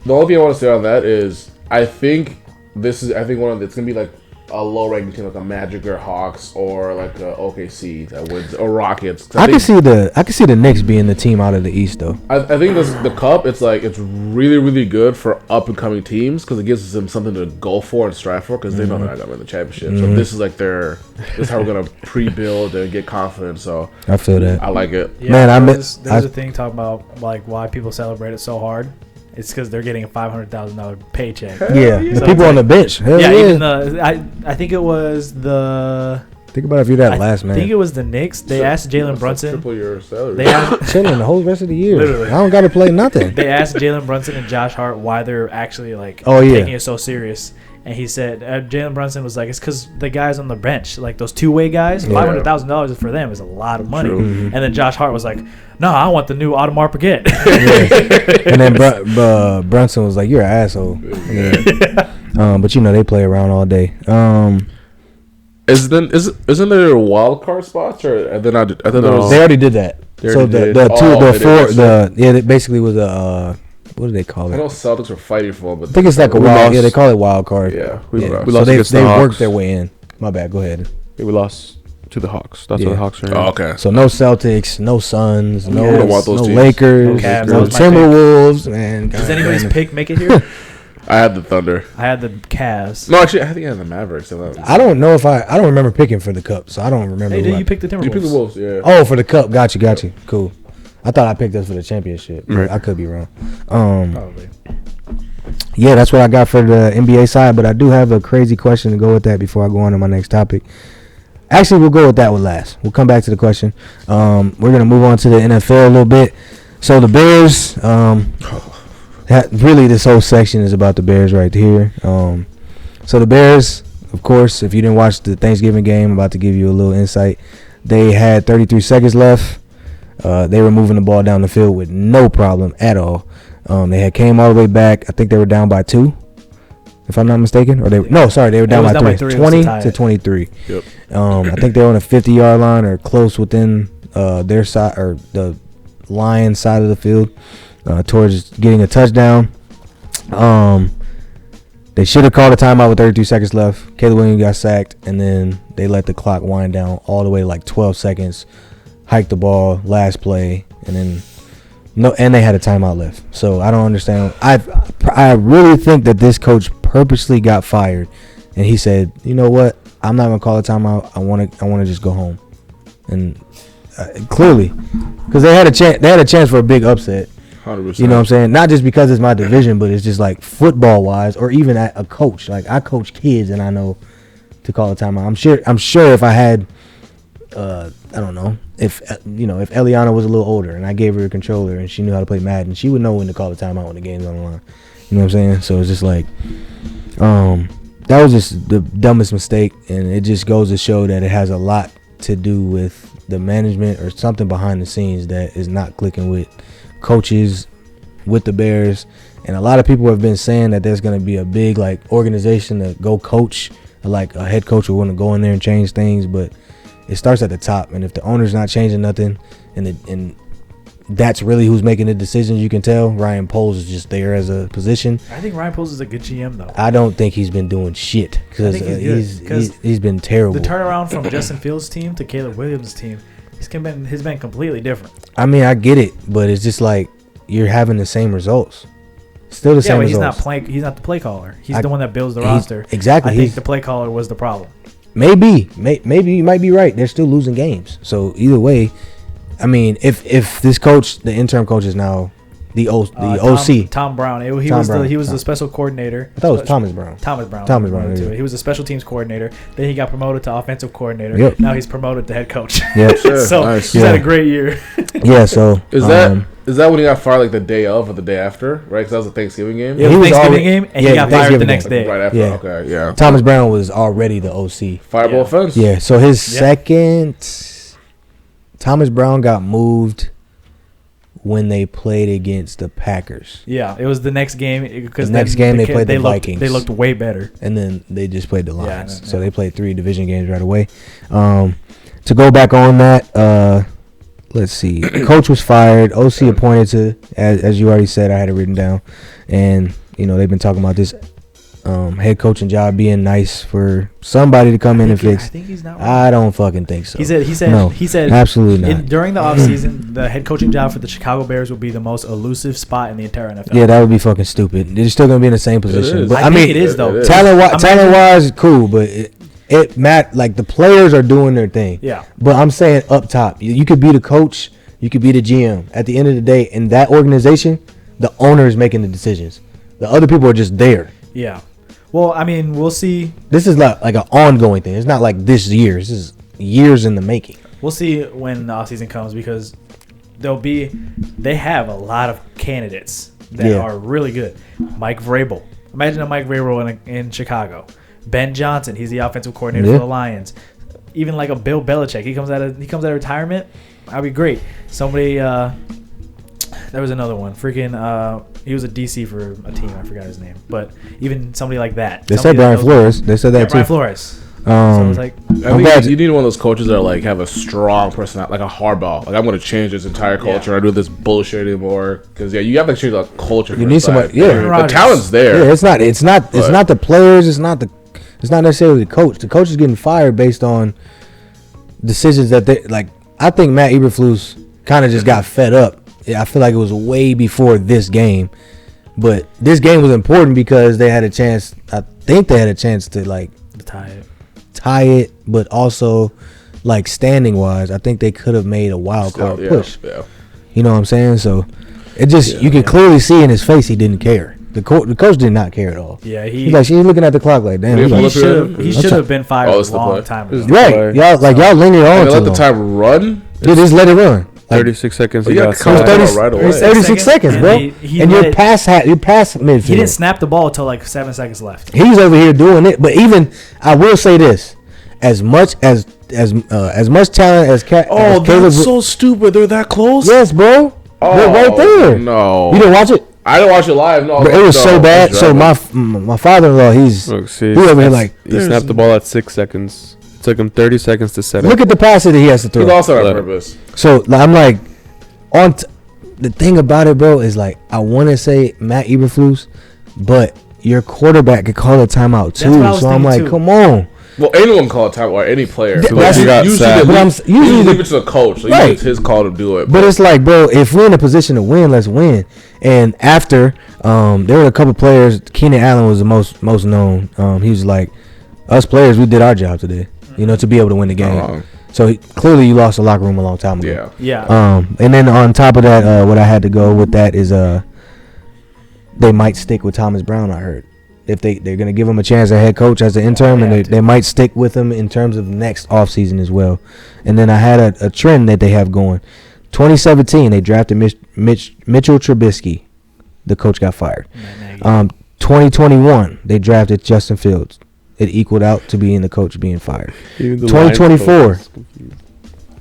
only thing I want to say on that is I think one of it's gonna be like a low ranking team like a Magic or Hawks or like a OKC that wins or Rockets. I can see the Knicks being the team out of the East though. I think the cup it's really really good for up and coming teams because it gives them something to go for and strive for because they know they're not gonna win the championship. So this is like this is how we're gonna pre-build and get confident. So I feel that. I like it. Yeah, Man, there's a thing talking about like why people celebrate it so hard. It's because they're getting a $500,000 paycheck. Yeah, the So people it's on the bench. Hell yeah, yeah, even I think it was the Think about if you're that last man. I think it was the Knicks. They asked Jalen Brunson. Triple your salary. They asked, chilling the whole rest of the year. Literally. I don't got to play nothing. They asked Jalen Brunson and Josh Hart why they're actually taking it so serious. And he said, Jalen Brunson was like, it's because the guys on the bench, like those two-way guys, $500,000 for them is a lot of money. Mm-hmm. And then Josh Hart was like, no, I want the new Audemars Piguet. And then Brunson was like, you're an asshole. Yeah. But, they play around all day. Isn't there a wild card spots? Or I thought there was, they already did that. It basically was a... what do they call it? I know Celtics were fighting for, but I think it's like a wild. Yeah, they call it wild card. Yeah, we lost. So they the worked their way in. My bad. Go ahead. We lost to the Hawks. That's what the Hawks are in. Oh, okay. So no Celtics, no Suns, no teams. Lakers, No Cavs. no Timberwolves. Man, Does anybody's pick make it here? I had the Thunder. I had the Cavs. No, actually, I think I had the Mavericks. I don't know if I don't remember picking for the Cup, so I don't remember. Hey, you picked the Timberwolves. You picked the Wolves, yeah. Oh, for the Cup. Got you. Cool. I thought I picked us for the championship. Right. I could be wrong. Probably. Yeah, that's what I got for the NBA side, but I do have a crazy question to go with that before I go on to my next topic. Actually, we'll go with that one last. We'll come back to the question. We're going to move on to the NFL a little bit. So the Bears, really this whole section is about the Bears right here. So the Bears, of course, if you didn't watch the Thanksgiving game, I'm about to give you a little insight. They had 33 seconds left. They were moving the ball down the field with no problem at all. They had came all the way back. I think they were down by 2, if I'm not mistaken. Or they were down by 3. 20 to 23. Yep. I think they were on a 50-yard line or close within their side or the Lions side of the field towards getting a touchdown. They should have called a timeout with 32 seconds left. Caleb Williams got sacked, and then they let the clock wind down all the way to like 12 seconds. Hiked the ball, last play, and then and they had a timeout left. So I don't understand. I really think that this coach purposely got fired, and he said, you know what, I'm not gonna call a timeout. I want to just go home, and clearly, because they had a chance for a big upset. 100%. You know what I'm saying? Not just because it's my division, but it's just like football wise, or even at a coach. Like I coach kids, and I know to call a timeout. I'm sure if I had, I don't know, if Eliana was a little older and I gave her a controller and she knew how to play Madden, she would know when to call a timeout when the game's on the line. You know what I'm saying? So it's just like, that was just the dumbest mistake, and it just goes to show that it has a lot to do with the management or something behind the scenes that is not clicking with coaches, with the Bears. And a lot of people have been saying that there's going to be a big like organization to go coach, like a head coach will want to go in there and change things, but it starts at the top. And if the owner's not changing nothing, and that's really who's making the decisions, you can tell Ryan Poles is just there as a position. I think Ryan Poles is a good GM though. I don't think he's been doing shit because he's been terrible. The turnaround from Justin Fields' team to Caleb Williams' team has been completely different. I mean, I get it, but it's just like you're having the same results. Still the same results. He's not the play caller. He's the one that builds the roster. Exactly. I think the play caller was the problem. Maybe you might be right. They're still losing games. So either way, I mean, if this coach, the interim coach, is now the OC, Tom Brown. He was the special coordinator. I thought it was Thomas Brown. Thomas Brown. Yeah. He was a special teams coordinator. Then he got promoted to offensive coordinator. Yep. Now he's promoted to head coach. Yep. Sure. So Nice. he's had a great year. Yeah. So Is that when he got fired, like the day of or the day after, right? Because that was the Thanksgiving game. Yeah, he was Thanksgiving game, and he got fired the next day. Right after. Yeah. Okay. Yeah. Thomas Brown was already the OC. Fireball offense. Yeah. So his second, Thomas Brown got moved when they played against the Packers. Yeah, it was the next game because they played the Vikings. They looked way better, and then they just played the Lions. Yeah. So they played 3 division games right away. To go back on that, let's see. Coach was fired. OC appointed to, as you already said, I had it written down, and they've been talking about this head coaching job being nice for somebody to come in and fix. I think he's not. I don't fucking think so. He said absolutely not. During the offseason, the head coaching job for the Chicago Bears would be the most elusive spot in the entire NFL. Yeah, that would be fucking stupid. They're still gonna be in the same position. But I mean, it is though. Talent wise, cool, but like the players are doing their thing. Yeah. But I'm saying up top, you could be the coach, you could be the GM. At the end of the day, in that organization, the owner is making the decisions. The other people are just there. Yeah. Well, I mean, we'll see. This is not like an ongoing thing. It's not like this year. This is years in the making. We'll see when the offseason comes because they have a lot of candidates that are really good. Mike Vrabel. Imagine a Mike Vrabel in Chicago. Ben Johnson, he's the offensive coordinator for the Lions. Even like a Bill Belichick, he comes out of retirement. That'd be great. Somebody, there was another one. He was a DC for a team. I forgot his name. But even somebody like that. They said Brian Flores. They said that too. Brian Flores. So it's like, I think you need one of those coaches that like have a strong personality, like a Harbaugh. Like I'm going to change this entire culture. I don't do this bullshit anymore because you have to change the culture. You need somebody. Yeah, the talent's there. Yeah, it's not the players. It's not necessarily the coach. The coach is getting fired based on decisions that they like. I think Matt Eberflus kind of just got fed up. I feel like it was way before this game, but this game was important because they had a chance. I think they had a chance to like tie it, but also like standing wise, I think they could have made a wild card push. Yeah. You know what I'm saying? So it just you could clearly see in his face he didn't care. The coach did not care at all. Yeah, he's looking at the clock like, damn. He should have been fired a long time ago. Right, y'all linger on. Let the time run. Yeah, just let it run. 36 seconds. He got 36 seconds, bro. And you're past midfield. He didn't snap the ball until like 7 seconds left. He's over here doing it. But even I will say this: as much talent as that's so stupid. They're that close. Yes, bro. They're right there. No, you didn't watch it. I didn't watch it live. No, but it was so bad. So my father-in-law, he over here like he snapped the ball at 6 seconds. It took him 30 seconds to set it. Look at the pass that he has to throw. He lost it on purpose. So I'm like, the thing about it, bro, is like I want to say Matt Eberflus, but your quarterback could call a timeout too. So I'm like, come on. Well, anyone call a timeout or any player. Usually leave it to the coach. So right. It's his call to do it. But it's like, bro, if we're in a position to win, let's win. And after, there were a couple players. Keenan Allen was the most known. He was like, us players, we did our job today. You know, to be able to win the game. So clearly, you lost the locker room a long time ago. Yeah. And then on top of that, what I had to go with that is they might stick with Thomas Brown. I heard if they're gonna give him a chance as head coach as an interim, and they might stick with him in terms of next offseason as well. And then I had a trend that they have going. 2017, they drafted Mitchell Trubisky. The coach got fired. 2021, they drafted Justin Fields. It equaled out to being the coach being fired. 2024,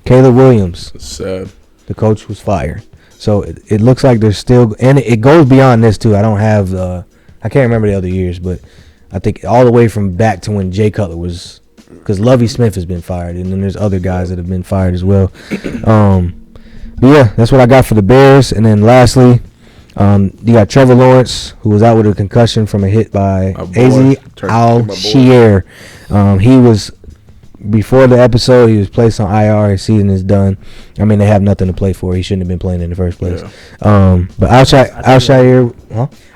Caleb Williams. Sad. The coach was fired. So it looks like there's still, and it goes beyond this too. I don't have I can't remember the other years, but I think all the way from back to when Jay Cutler was, because Lovie Smith has been fired, and then there's other guys that have been fired as well. But yeah, that's what I got for the Bears. And then lastly, you got Trevor Lawrence, who was out with a concussion from a hit by Azie Al-Shir. He was, before the episode, he was placed on IR. His season is done. I mean, they have nothing to play for. He shouldn't have been playing in the first place. Yeah. But Al-Shir,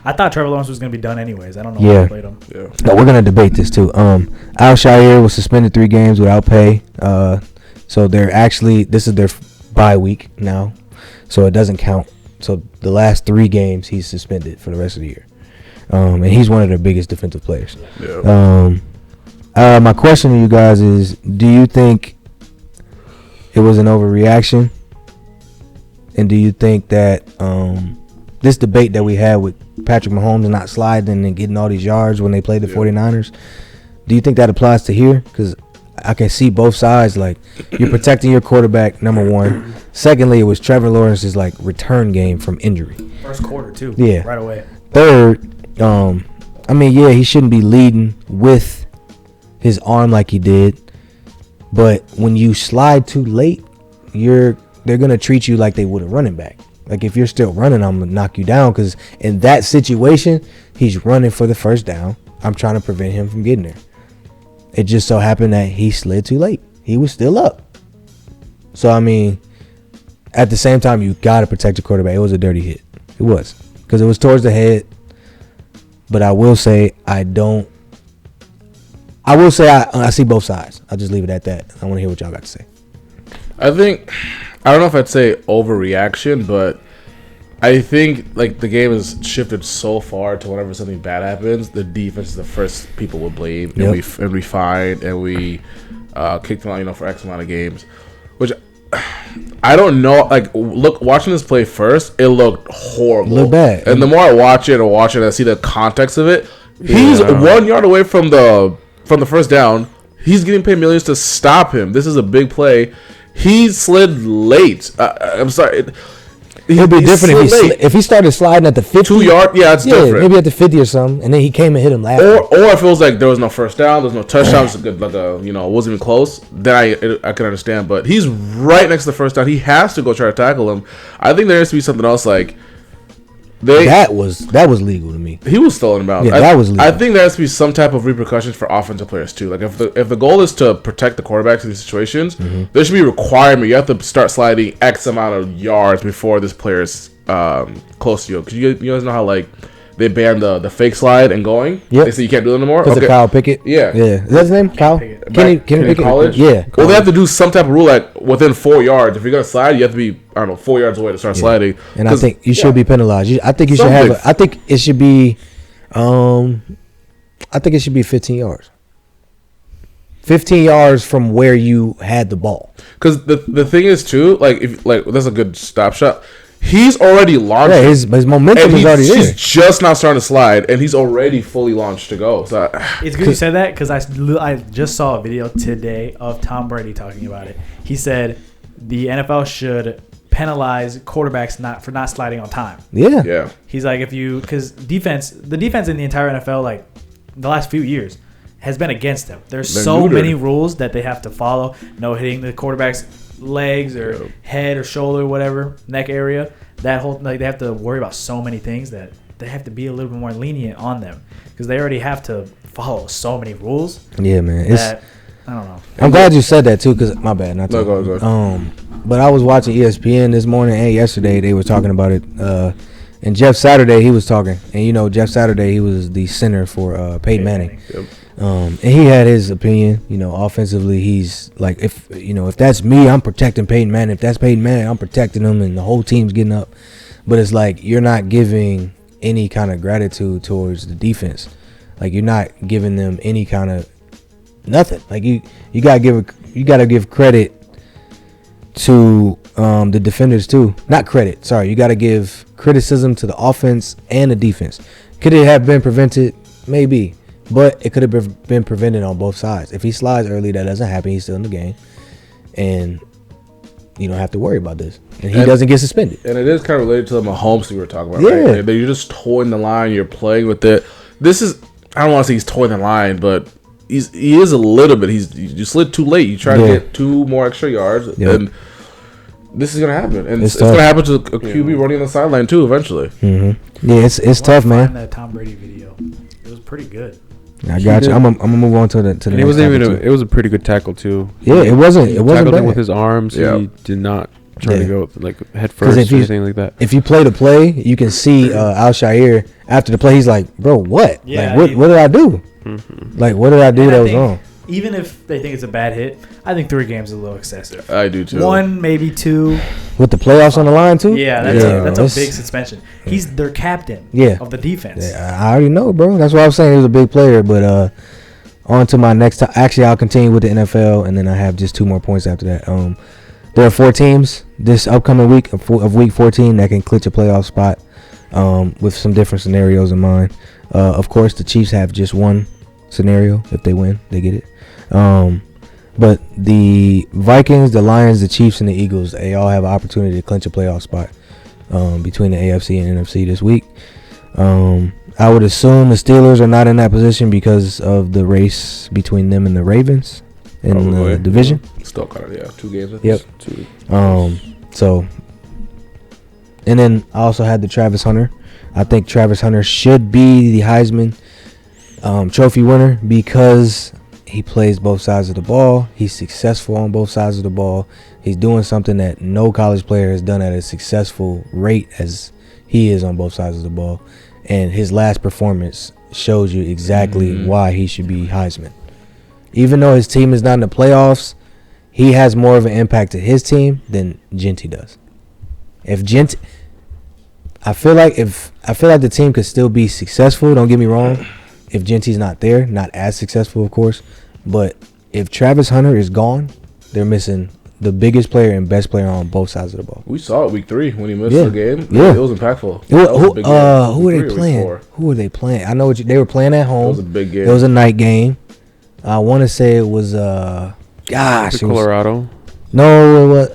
I thought Trevor Lawrence was going to be done anyways. I don't know why they played him. Yeah. No, we're going to debate this too. Al-Shir was suspended 3 games without pay. So this is their bye week now. So it doesn't count. So the last 3 games he's suspended for the rest of the year. And he's one of their biggest defensive players. Yeah. My question to you guys is, do you think it was an overreaction? And do you think that this debate that we had with Patrick Mahomes not sliding and getting all these yards when they played the 49ers, do you think that applies to here? Because I can see both sides. Like, you're protecting your quarterback, number one. Secondly, it was Trevor Lawrence's like return game from injury. First quarter too. Yeah. Right away. Third, he shouldn't be leading with his arm like he did. But when you slide too late, they're gonna treat you like they would a running back. Like, if you're still running, I'm gonna knock you down, because in that situation, he's running for the first down. I'm trying to prevent him from getting there. It just so happened that he slid too late. He was still up. So, I mean, at the same time, you got to protect your quarterback. It was a dirty hit. It was. Because it was towards the head. But I will say I see both sides. I'll just leave it at that. I want to hear what y'all got to say. I don't know if I'd say overreaction, but I think like the game has shifted so far to whenever something bad happens, the defense is the first people will blame, and we find, and we kicked him out, for X amount of games, which I don't know. Like, watching this play first, it looked horrible. Look bad. And the more I watch it, I see the context of it. He's 1 yard away from the first down. He's getting paid millions to stop him. This is a big play. He slid late. I'm sorry. It'd be different if he started sliding at the 50. 2 yard, it's different. Maybe at the 50 or something, and then he came and hit him last. Or if it was like there was no first down, there's no touchdown, it's it wasn't even close. Then I can understand. But he's right next to the first down. He has to go try to tackle him. I think there has to be something else like. That was legal to me. He was still in bounds. Yeah, that was legal. I think there has to be some type of repercussions for offensive players too. Like if the goal is to protect the quarterbacks in these situations, there should be a requirement. You have to start sliding X amount of yards before this player is close to you. Because you guys know how like they banned the fake slide and going. Yeah, they say you can't do it anymore. Because of Kyle Pickett. Yeah. Is that his name? Kyle Kenny Pickett. College. Yeah. Well, they have to do some type of rule like within 4 yards. If you're gonna slide, you have to be 4 yards away to start sliding. And I think you should be penalized. I think you should have. I think it should be. I think it should be 15 yards. 15 yards from where you had the ball. Because the thing is too, that's a good stop shot. He's already launched. Yeah, his momentum is already there. He's just now starting to slide, and he's already fully launched to go. So it's good you said that because I just saw a video today of Tom Brady talking about it. He said the NFL should penalize quarterbacks for not sliding on time. Yeah. He's like, because the defense in the entire NFL, like the last few years, has been against them. They're so many rules that they have to follow. No hitting the quarterback's legs or head or shoulder, whatever, neck area. That whole they have to worry about so many things that they have to be a little bit more lenient on them because they already have to follow so many rules. Yeah, man. I don't know. I'm glad you said that too, because my bad. Not go. But I was watching ESPN this morning and yesterday. They were talking about it. And Jeff Saturday, he was talking, and Jeff Saturday, he was the center for Peyton Manning. Yep. And he had his opinion. Offensively, he's like, if that's me, I'm protecting Peyton Manning. If that's Peyton Manning, I'm protecting him, and the whole team's getting up. But it's like you're not giving any kind of gratitude towards the defense. Like you're not giving them any kind of nothing. Like you gotta give credit to the defenders too. Not credit. Sorry, you gotta give criticism to the offense and the defense. Could it have been prevented? Maybe. But it could have been prevented on both sides. If he slides early, that doesn't happen. He's still in the game. And you don't have to worry about this. And he doesn't get suspended. And it is kind of related to the Mahomes we were talking about, yeah. Right? You're just toeing the line. You're playing with it. This is, I don't want to say he's toeing the line, but he is a little bit. You slid too late. You try to get 2 more extra yards. Yep. And this is going to happen. And it's going to happen to a QB running on the sideline too eventually. Mm-hmm. Yeah, it's tough, man. That Tom Brady video. It was pretty good. I got you. I'm gonna move on to the and it wasn't even. It was a pretty good tackle too. Yeah, it wasn't. It wasn't tackled bad. him with his arms. Yeah. He did not try to go like head first or anything like that. If you play the play, you can see Al-Shaair after the play. He's like, "Bro, what? Yeah, like, what did I do? Mm-hmm. Like, what did I do that was wrong?" Even if they think it's a bad hit, I think 3 games is a little excessive. I do too. 1, maybe 2. With the playoffs on the line too. Yeah, that's a big suspension. He's their captain. Of the defense. Yeah, I already know, bro. That's why I was saying he was a big player. But on to my next. Actually, I'll continue with the NFL, and then I have just 2 more points after that. There are 4 teams this upcoming week of week 14 that can clinch a playoff spot. With some different scenarios in mind. Of course, the Chiefs have just one scenario. If they win, they get it. But the Vikings, the Lions, the Chiefs, and the Eagles, they all have an opportunity to clinch a playoff spot between the AFC and NFC this week. I would assume the Steelers are not in that position because of the race between them and the Ravens in the division. Still kind of 2 games. Yep. 2. So, and then I also had the Travis Hunter. I think Travis Hunter should be the Heisman Trophy winner because he plays both sides of the ball. He's successful on both sides of the ball. He's doing something that no college player has done at a successful rate as he is on both sides of the ball. And his last performance shows you exactly why he should be Heisman. Even though his team is not in the playoffs, he has more of an impact to his team than Genty does. I feel like the team could still be successful. Don't get me wrong. If Genty's not there, not as successful, of course. But if Travis Hunter is gone, they're missing the biggest player and best player on both sides of the ball. We saw it week 3 when he missed the game. Yeah, it was impactful. Who were they playing? Who were they playing? I know they were playing at home. It was a big game. It was a night game. I want to say it was Colorado. No, it was.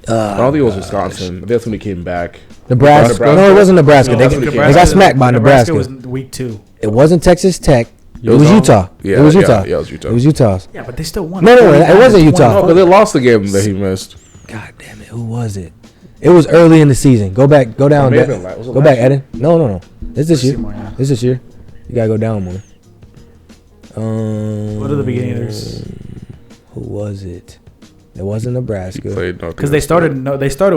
I don't think it was Wisconsin. I think that's when he came back. Nebraska. No, it wasn't Nebraska. They got smacked by Nebraska. It was week 2. It wasn't Texas Tech. It was Utah. Yeah, it was Utah. Yeah, it was Utah. It was Utah's. Yeah, but they still won. No, it wasn't Utah. No, but they lost the game that he missed. God damn it! Who was it? It was early in the season. Go back. Go down. Go back, Eden. No. It's this year. It's this year. You gotta go down more. What are the beginners? Who was it? It wasn't Nebraska. Because they started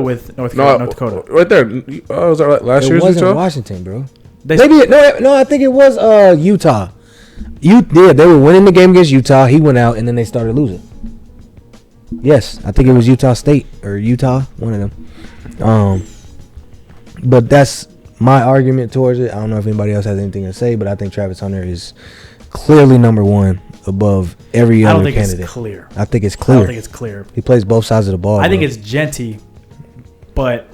with North Dakota. Right there. Was that last year's Utah? It wasn't Washington, bro. I think it was Utah. They were winning the game against Utah. He went out, and then they started losing. Yes, I think it was Utah State or Utah, one of them. But that's my argument towards it. I don't know if anybody else has anything to say, but I think Travis Hunter is clearly number one above every other candidate. I think it's clear. I don't think it's clear. He plays both sides of the ball. I think it's Genty, but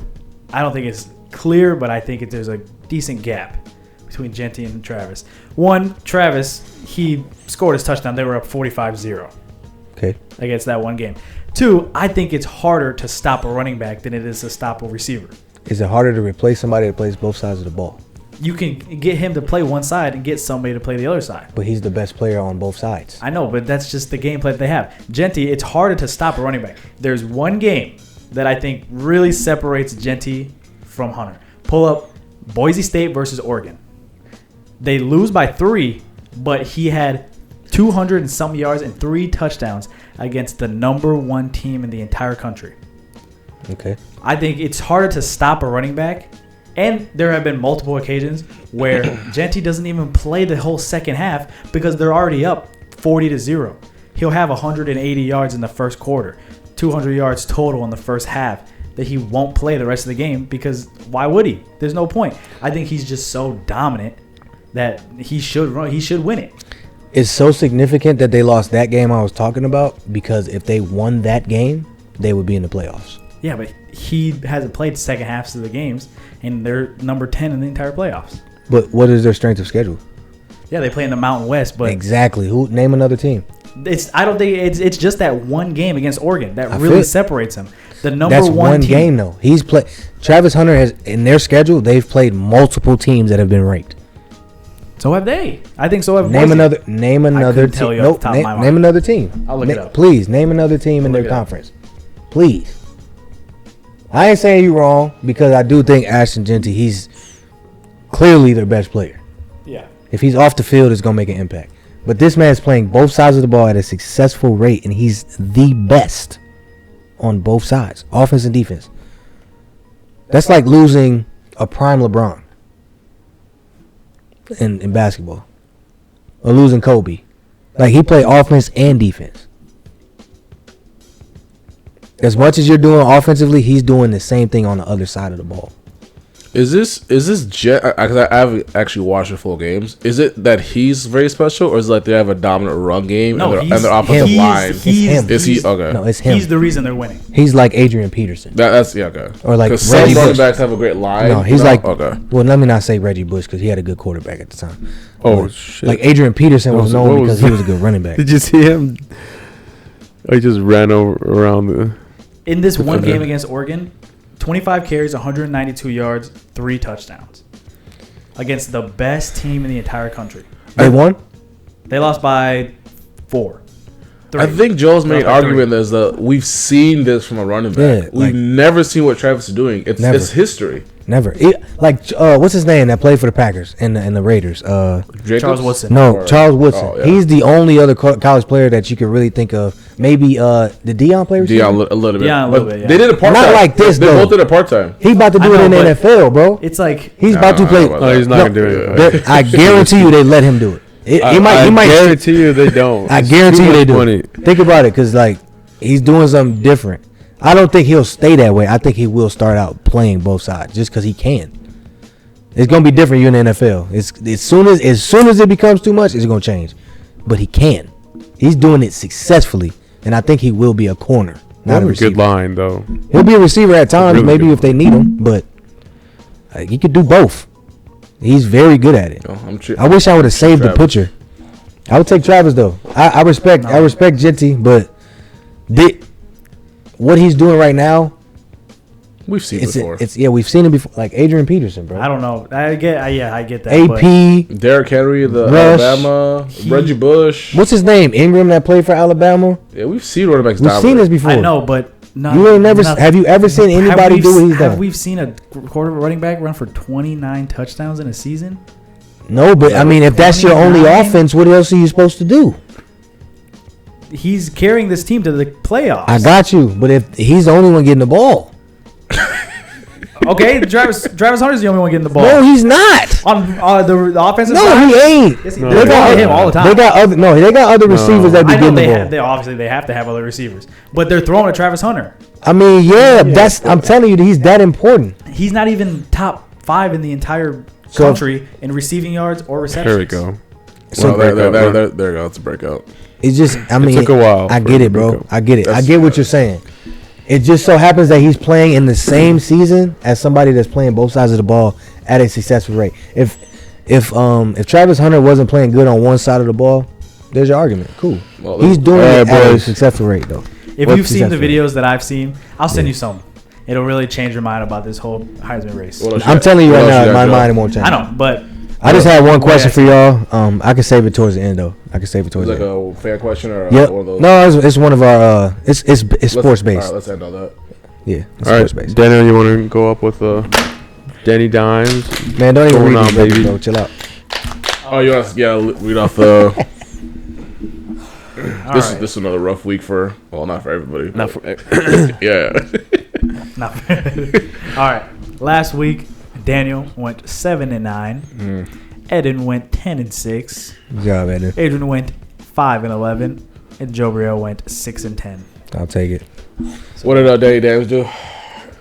I don't think it's clear. But I think there's a decent gap between Genty and Travis. One, Travis, he scored his touchdown. They were up 45-0. Okay. Against that one game. Two, I think it's harder to stop a running back than it is to stop a receiver. Is it harder to replace somebody that plays both sides of the ball? You can get him to play one side and get somebody to play the other side. But he's the best player on both sides. I know, but that's just the game plan that they have. Genty, it's harder to stop a running back. There's one game that I think really separates Genty from Hunter. Pull up Boise State versus Oregon. They lose by 3, but he had 200 and some yards and 3 touchdowns against the number 1 team in the entire country. Okay. I think it's harder to stop a running back, and there have been multiple occasions where Genty doesn't even play the whole second half because they're already up 40-0. He'll have 180 yards in the first quarter, 200 yards total in the first half that he won't play the rest of the game because why would he? There's no point. I think he's just so dominant that he should win it. It's so significant that they lost that game I was talking about because if they won that game, they would be in the playoffs. Yeah, but he hasn't played the second halves of the games, and they're number 10 in the entire playoffs. But what is their strength of schedule? Yeah, they play in the Mountain West, but exactly. Name another team. I don't think it's just that one game against Oregon that really separates him. The number that's one team. Game though. He's played. Travis Hunter has in their schedule. They've played multiple teams that have been ranked. So have they? I think so have. Name another team. Name another team. I'll look it up. Please name another team in their conference. Please. I ain't saying you wrong because I do think Ashton Genty, he's clearly their best player. Yeah. If he's off the field, it's gonna make an impact. But this man's playing both sides of the ball at a successful rate, and he's the best on both sides, offense and defense. That's like losing a prime LeBron in basketball, or losing Kobe. Like he played offense and defense. As much as you're doing offensively, he's doing the same thing on the other side of the ball. Is this because I haven't actually watched the full games? Is it that he's very special, or is it like they have a dominant run game and their offensive line? Is he okay? No, it's him. He's the reason they're winning. He's like Adrian Peterson. That's okay. Or like Reggie some running Bush. backs have a great line. No, he's like okay. Well, let me not say Reggie Bush because he had a good quarterback at the time. Oh shit! Like Adrian Peterson was known because he was a good running back. Did you see him? Oh, he just ran around the. In this one game against Oregon, 25 carries, 192 yards, 3 touchdowns. Against the best team in the entire country. They won? They lost by 4. 3. I think Joel's main argument is that we've seen this from a running back. Yeah, we've never seen what Travis is doing. It's history. Never. What's his name that played for the Packers and the Raiders? Charles Woodson. No, Charles Woodson. Oh, yeah. He's the only other college player that you could really think of. Maybe the Dion player. Dion a little bit. Dion a little bit, yeah. They did it part-time. Not like this, They though. both did it part-time. He's about to do it in the NFL, bro. It's like He's about to play. Oh, he's not gonna do it. I guarantee you they let him do it. He might. I guarantee you they don't. I guarantee you they do. Money. Think about it, because like he's doing something different. I don't think he'll stay that way. I think he will start out playing both sides just because he can. It's gonna be different. You're in the NFL. As soon as it becomes too much, it's gonna change. But he can. He's doing it successfully, and I think he will be a corner, not a receiver. Good line though. He'll be a receiver at times, Really maybe good if they need him, but he could do both. He's very good at it. I wish I would have saved the picture. I would take Travis though. I respect Jetty, but what he's doing right now, we've seen it before. We've seen it before. Like Adrian Peterson, bro. I don't know. I get that. AP, Derrick Henry, the Rush, Alabama, Reggie Bush. What's his name? Ingram that played for Alabama. Yeah, we've seen running backs. We've seen this before. I know, but you ain't never. Have you ever seen anybody do what he's done? Have we seen a quarter running back run for 29 touchdowns in a season? No, but I mean, if that's your only offense, what else are you supposed to do? He's carrying this team to the playoffs. I got you, but if he's the only one getting the ball, okay, Travis Hunter's the only one getting the ball. No, he's not. On the offensive no, side? he ain't. Yes, they got him all the time. They got other receivers that be getting the ball. They obviously they have to have other receivers, but they're throwing to Travis Hunter. I mean, yeah, I'm telling you, he's that important. He's not even top 5 in the entire country in receiving yards or receptions. There we go. So there you go. It's a breakout. It's just, I mean, it took a while. I get it, bro. I get it. I get what you're saying. It just so happens that he's playing in the same season as somebody that's playing both sides of the ball at a successful rate. If Travis Hunter wasn't playing good on one side of the ball, there's your argument. Cool. Well, he's doing it at a successful rate, though. If you've seen the videos that I've seen, I'll send you some. It'll really change your mind about this whole Heisman race. I'm telling you right now, my mind won't change. I know, but I just had one question for y'all. I can save it towards the end, though. I can save it towards the end. Like a fan question or one of those? No, it's one of our. It's sports based. All right, let's end on that. Yeah, it's all right, sports based. Daniel, you want to go up with Danny Dimes? Man, don't even read on, these, baby. bro. Chill out. Oh, you want to read off the. This is another rough week not for everybody. Not for yeah. Not all right. Last week, Daniel went 7-9. Eden went 10-6. Good job, Eden. Adrian went 5-11, and Joe Brio went 6-10. I'll take it. So what did Danny Dimes do?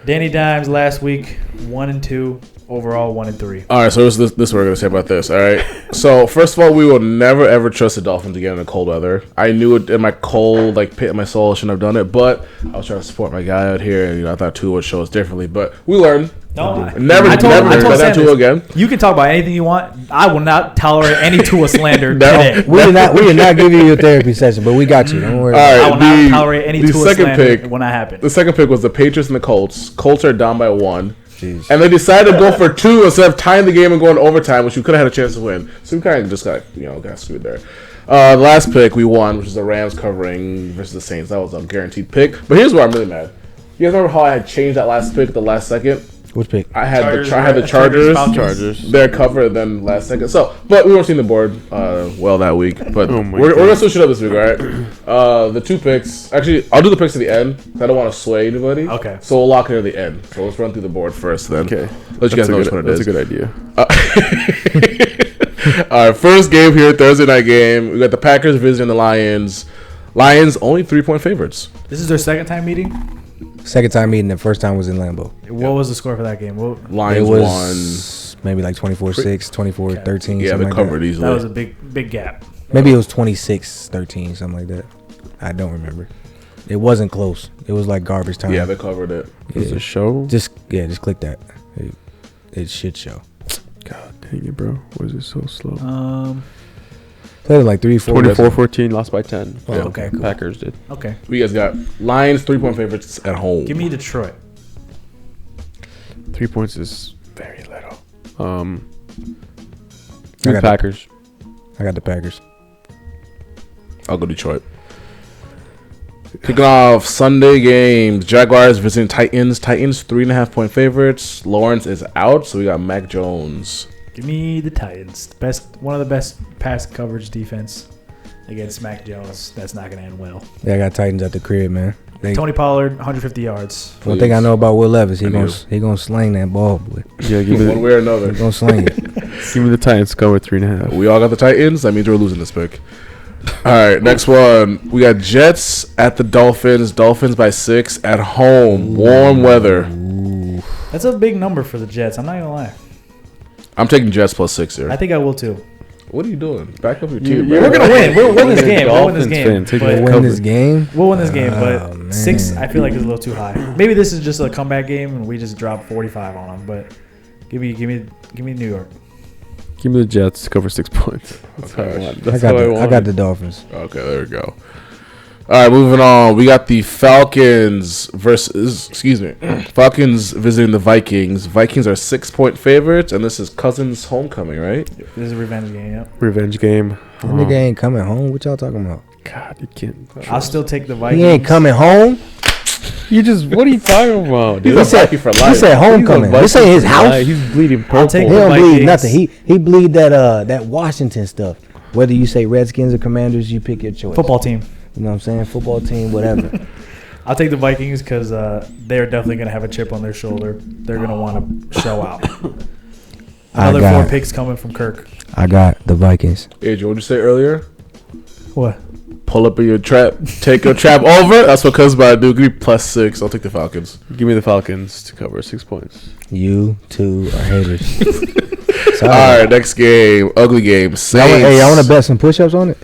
Danny Dimes last week 1-2. Overall, 1-3. All right, so this is what we're gonna say about this. All right, so first of all, we will never ever trust the Dolphins again in the cold weather. I knew it in my cold pit of my soul. I shouldn't have done it, but I was trying to support my guy out here, and I thought Tua would show us differently. But we learned. Never I told that Tua again. You can talk about anything you want. I will not tolerate any Tua slander today. We did not give you your therapy session, but we got you. Don't worry. All right, I will not tolerate any Tua slander when that happens. The second pick was the Patriots and the Colts. Colts are down by 1. Jeez. And they decided to go for 2 instead of tying the game and going to overtime, which we could have had a chance to win. So we kind of just got screwed there. The last pick we won, which is the Rams covering versus the Saints. That was a guaranteed pick. But here's where I'm really mad. You guys remember how I had changed that last pick at the last second? Which pick? I had the Chargers. They're covered then last second. But we weren't seeing the board that week. But we're gonna switch it up this week, all right? The 2 picks. Actually, I'll do the picks at the end. I don't want to sway anybody. Okay. So we'll lock it at the end. So let's run through the board first then. Okay. Let you guys know which one it is. That's a good idea. All right, first game here, Thursday night game. We got the Packers visiting the Lions. Lions only 3-point favorites. This is their second time meeting? Second time meeting. The first time was in Lambeau. What was the score for that game? Lions won. Maybe like 24-6, 24-13. Yeah, they covered easily. That was a big gap. Maybe it was 26-13, something like that. I don't remember. It wasn't close. It was like garbage time. Yeah, they covered it. Is it a show? Just click that. It should show. God dang it, bro. Why is it so slow? Played it like 3-4. 24-14, lost by 10. Oh, okay, cool. Packers did. Okay. We guys got Lions 3-point favorites at home. Give me Detroit. 3 points is very little. Packers. I got the Packers. I'll go Detroit. Kicking off Sunday games. Jaguars visiting Titans. Titans 3.5-point favorites. Lawrence is out, so we got Mac Jones. Give me the Titans. One of the best pass coverage defense against Mac Jones. That's not going to end well. Yeah, I got Titans at the crib, man. Tony Pollard, 150 yards. Please. One thing I know about Will Levis, he gonna sling that ball, boy. Yeah, give me one way or another. He gonna sling it. Give me the Titans cover 3.5. We all got the Titans. That means we're losing this pick. All right, next one. We got Jets at the Dolphins. Dolphins by 6 at home. Warm weather. Ooh. That's a big number for the Jets. I'm not gonna lie. I'm taking Jets plus 6 here. I think I will too. What are you doing? Back up your team. We're gonna win. We'll win this game. We'll win this game. Win this game. We'll win this game, but man. 6 I feel like is a little too high. Maybe this is just a comeback game and we just drop 45 on them. But give me New York. Give me the Jets to cover 6 points. That's how I want. That's how I got the Dolphins. Okay, there we go. All right, moving on. We got the Falcons Falcons visiting the Vikings. Vikings are 6-point favorites, and this is Cousins' homecoming, right? This is a revenge game. Yep. Revenge game. That nigga ain't coming home. What y'all talking about? God, you can't. I'll still take the Vikings. He ain't coming home. What are you talking about, dude? He said homecoming. This ain't his house. He's bleeding purple. I'll take He the don't bleed Vikings. nothing. He bleed that Washington stuff. Whether you say Redskins or Commanders, you pick your choice. Football team. You know what I'm saying? Football team, whatever. I'll take the Vikings because they're definitely going to have a chip on their shoulder. They're going to want to show out. Another 4 picks coming from Kirk. I got the Vikings. Adrian, what did you say earlier? What? Pull up in your trap. Take your trap over. That's what Cousins about to do. Give me +6. I'll take the Falcons. Give me the Falcons to cover 6 points. You two are haters. All right, next game. Ugly game. Saints. Hey, I want to bet some push-ups on it?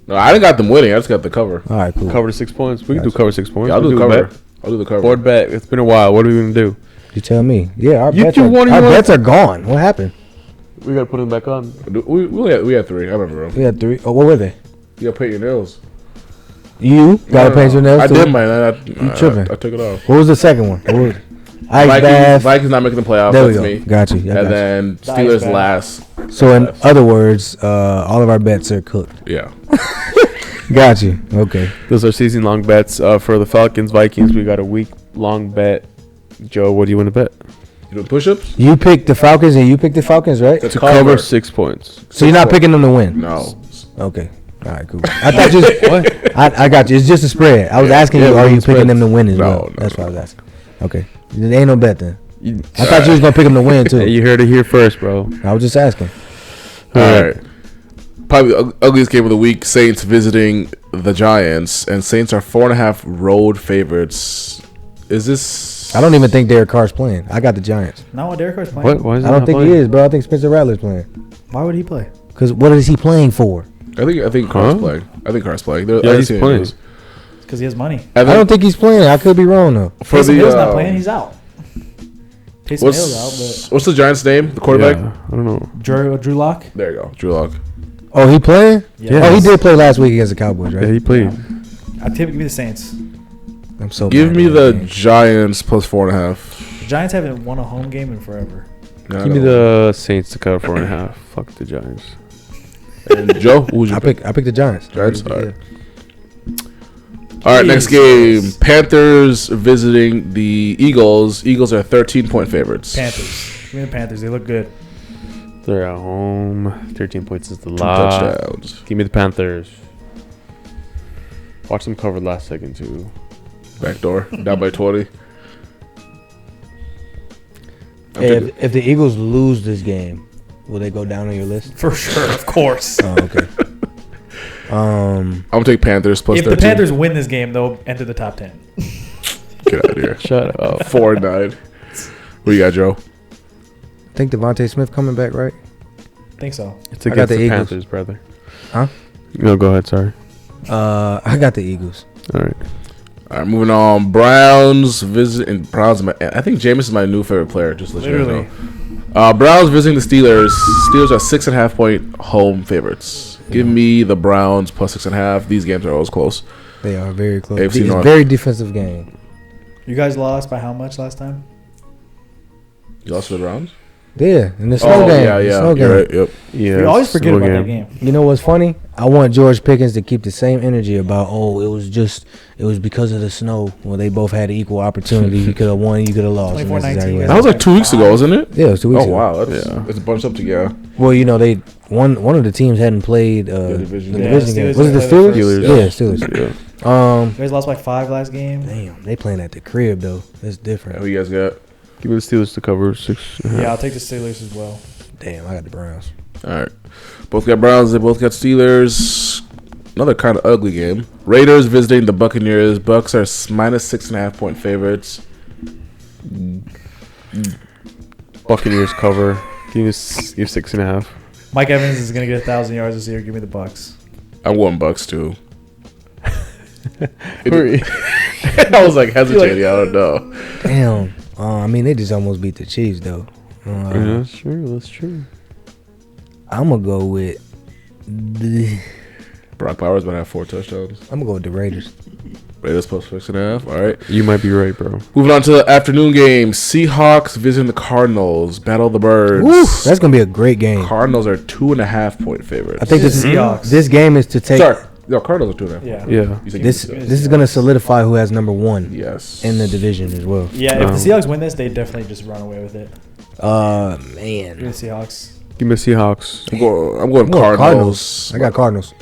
No, I didn't got them winning. I just got the cover. All right, cool. Cover 6 points. We can do cover 6 points. Yeah, I'll do the a cover. bet. I'll do the cover. Board bet. It's been a while. What are we going to do? You tell me. Yeah, our our bets are gone. What happened? We got to put them back on. We had 3. I remember them. We had 3. Oh, what were they? You got to paint your nails. You got to paint your nails I too? did mine. You tripping. I took it off. What was the second one? What was it? Ice bath. Vikings not making the playoffs. There we That's go. me. Got you. And then The Steelers ice bath. last. So in other words, all of our bets are cooked. Yeah. Got you. Okay. Those are season-long bets. For the Falcons, Vikings, we got a week-long bet. Joe, what do you want to bet? You doing push-ups? You picked the Falcons and you picked the Falcons, right? To Cover 6 points. So you're not picking them to win? No. Okay. All right, cool. I thought you. What? I got you. It's just a spread. I was asking you, are you picking them to win as well? That's what I was asking. Okay. There ain't no bet then. I thought you was gonna pick them to win too. Hey, you heard it here first, bro. I was just asking. All right. Probably the ugliest game of the week. Saints visiting the Giants, and Saints are 4.5 road favorites. Is this? I don't even think Derek Carr's playing. I got the Giants. Not what Derek Carr's playing. What? Why is I don't think he is, bro. I think Spencer Rattler's playing. Why would he play? Because what is he playing for? I think Carr's playing. I think Carr's playing. Yeah, he's playing. Because he has money. I don't think he's playing. I could be wrong though. For Taysom the Hill's not playing. He's out. Taysom Hill's out, what's the Giants' name? The quarterback. Yeah, I don't know. but Drew Lock. There you go, Drew Lock. Oh, he playing? Yeah. Oh, he did play last week against the Cowboys, right? Yeah, he played. I typically give me the Saints. I'm so. Give mad me at the that game. Giants +4.5. The Giants haven't won a home game in forever. Give me the Saints to cover 4.5. Fuck the Giants. And Joe, who would you I pick? picked the Giants. Giants. All Yeah. right. All right, next game. Panthers visiting the Eagles. Eagles are 13-point favorites. Panthers. Give me the Panthers. They look good. They're at home. 13 points is the 2 lot. touchdowns. Give me the Panthers. Watch them cover last second too. Backdoor. Down by 20. Hey, if the Eagles lose this game, will they go down on your list? For sure, of course. Oh, okay. I'm going to take Panthers +13. If the Panthers win this game, they'll enter the top 10. Get out of here. Shut up. 4-9. What you got, Joe? I think Devontae Smith coming back, right? Think so. It's I got against the the Eagles. Panthers, brother. Huh? No, go ahead. Sorry. I got the Eagles. All right. All right, moving on. Browns visiting. I think Jameis is my new favorite player. Just to let you guys Literally. know. Browns visiting the Steelers. Steelers are 6.5-point home favorites. Give me the Browns +6.5. These games are always close. They are very close. AFC It's a North. very defensive game. You guys lost by how much last time? You lost to the Browns? Yeah, in the snow game. yeah, The yeah. snow game. You're right. Yep. Yeah. We always forget about that game. You know what's funny? I want George Pickens to keep the same energy about, it was because of the snow. Well, they both had equal opportunity. You could have won, you could have lost. And that's 24-19, exactly what That was like 2 weeks ago, wasn't it? Yeah, it was 2 weeks Oh, ago. wow. That's, Yeah. it's bunched up together. Well, you know, they one of the teams hadn't played the division division, game. Yeah, game. Steelers Was it the had played Steelers? the first. Yeah, Steelers. Yeah. You guys lost by 5 last game. Damn, they playing at the crib though. That's Who different. you guys got? Give me the Steelers to cover 6.5. Yeah, I'll take the Steelers as well. Damn, I got the Browns. All right. Both got Browns. They both got Steelers. Another kind of ugly game. Raiders visiting the Buccaneers. Bucks are -6.5-point favorites. Buccaneers cover. Give me 6.5. Mike Evans is gonna get 1,000 yards this year. Give me the Bucks. I'm going Bucks too. I was like hesitating. I don't know. Damn. I mean, they just almost beat the Chiefs though. That's true. That's true. I'm gonna go with. Brock Bowers might have 4 touchdowns. I'm gonna go with the Raiders. Raiders plus 6.5. All right. You might be right, bro. Moving on to the afternoon game. Seahawks visiting the Cardinals. Battle of the Birds. Woo, that's gonna be a great game. Cardinals are 2.5-point favorites. I think Seahawks. this game is to take. Sorry. No, Cardinals are 2.5. Yeah. Yeah. You said This you- is gonna solidify who has number 1 Yes. in the division as well. Yeah. If the Seahawks win this, they definitely just run away with it. Give me Man. the Seahawks. Give me the Seahawks. I'm going Cardinals. I got Cardinals.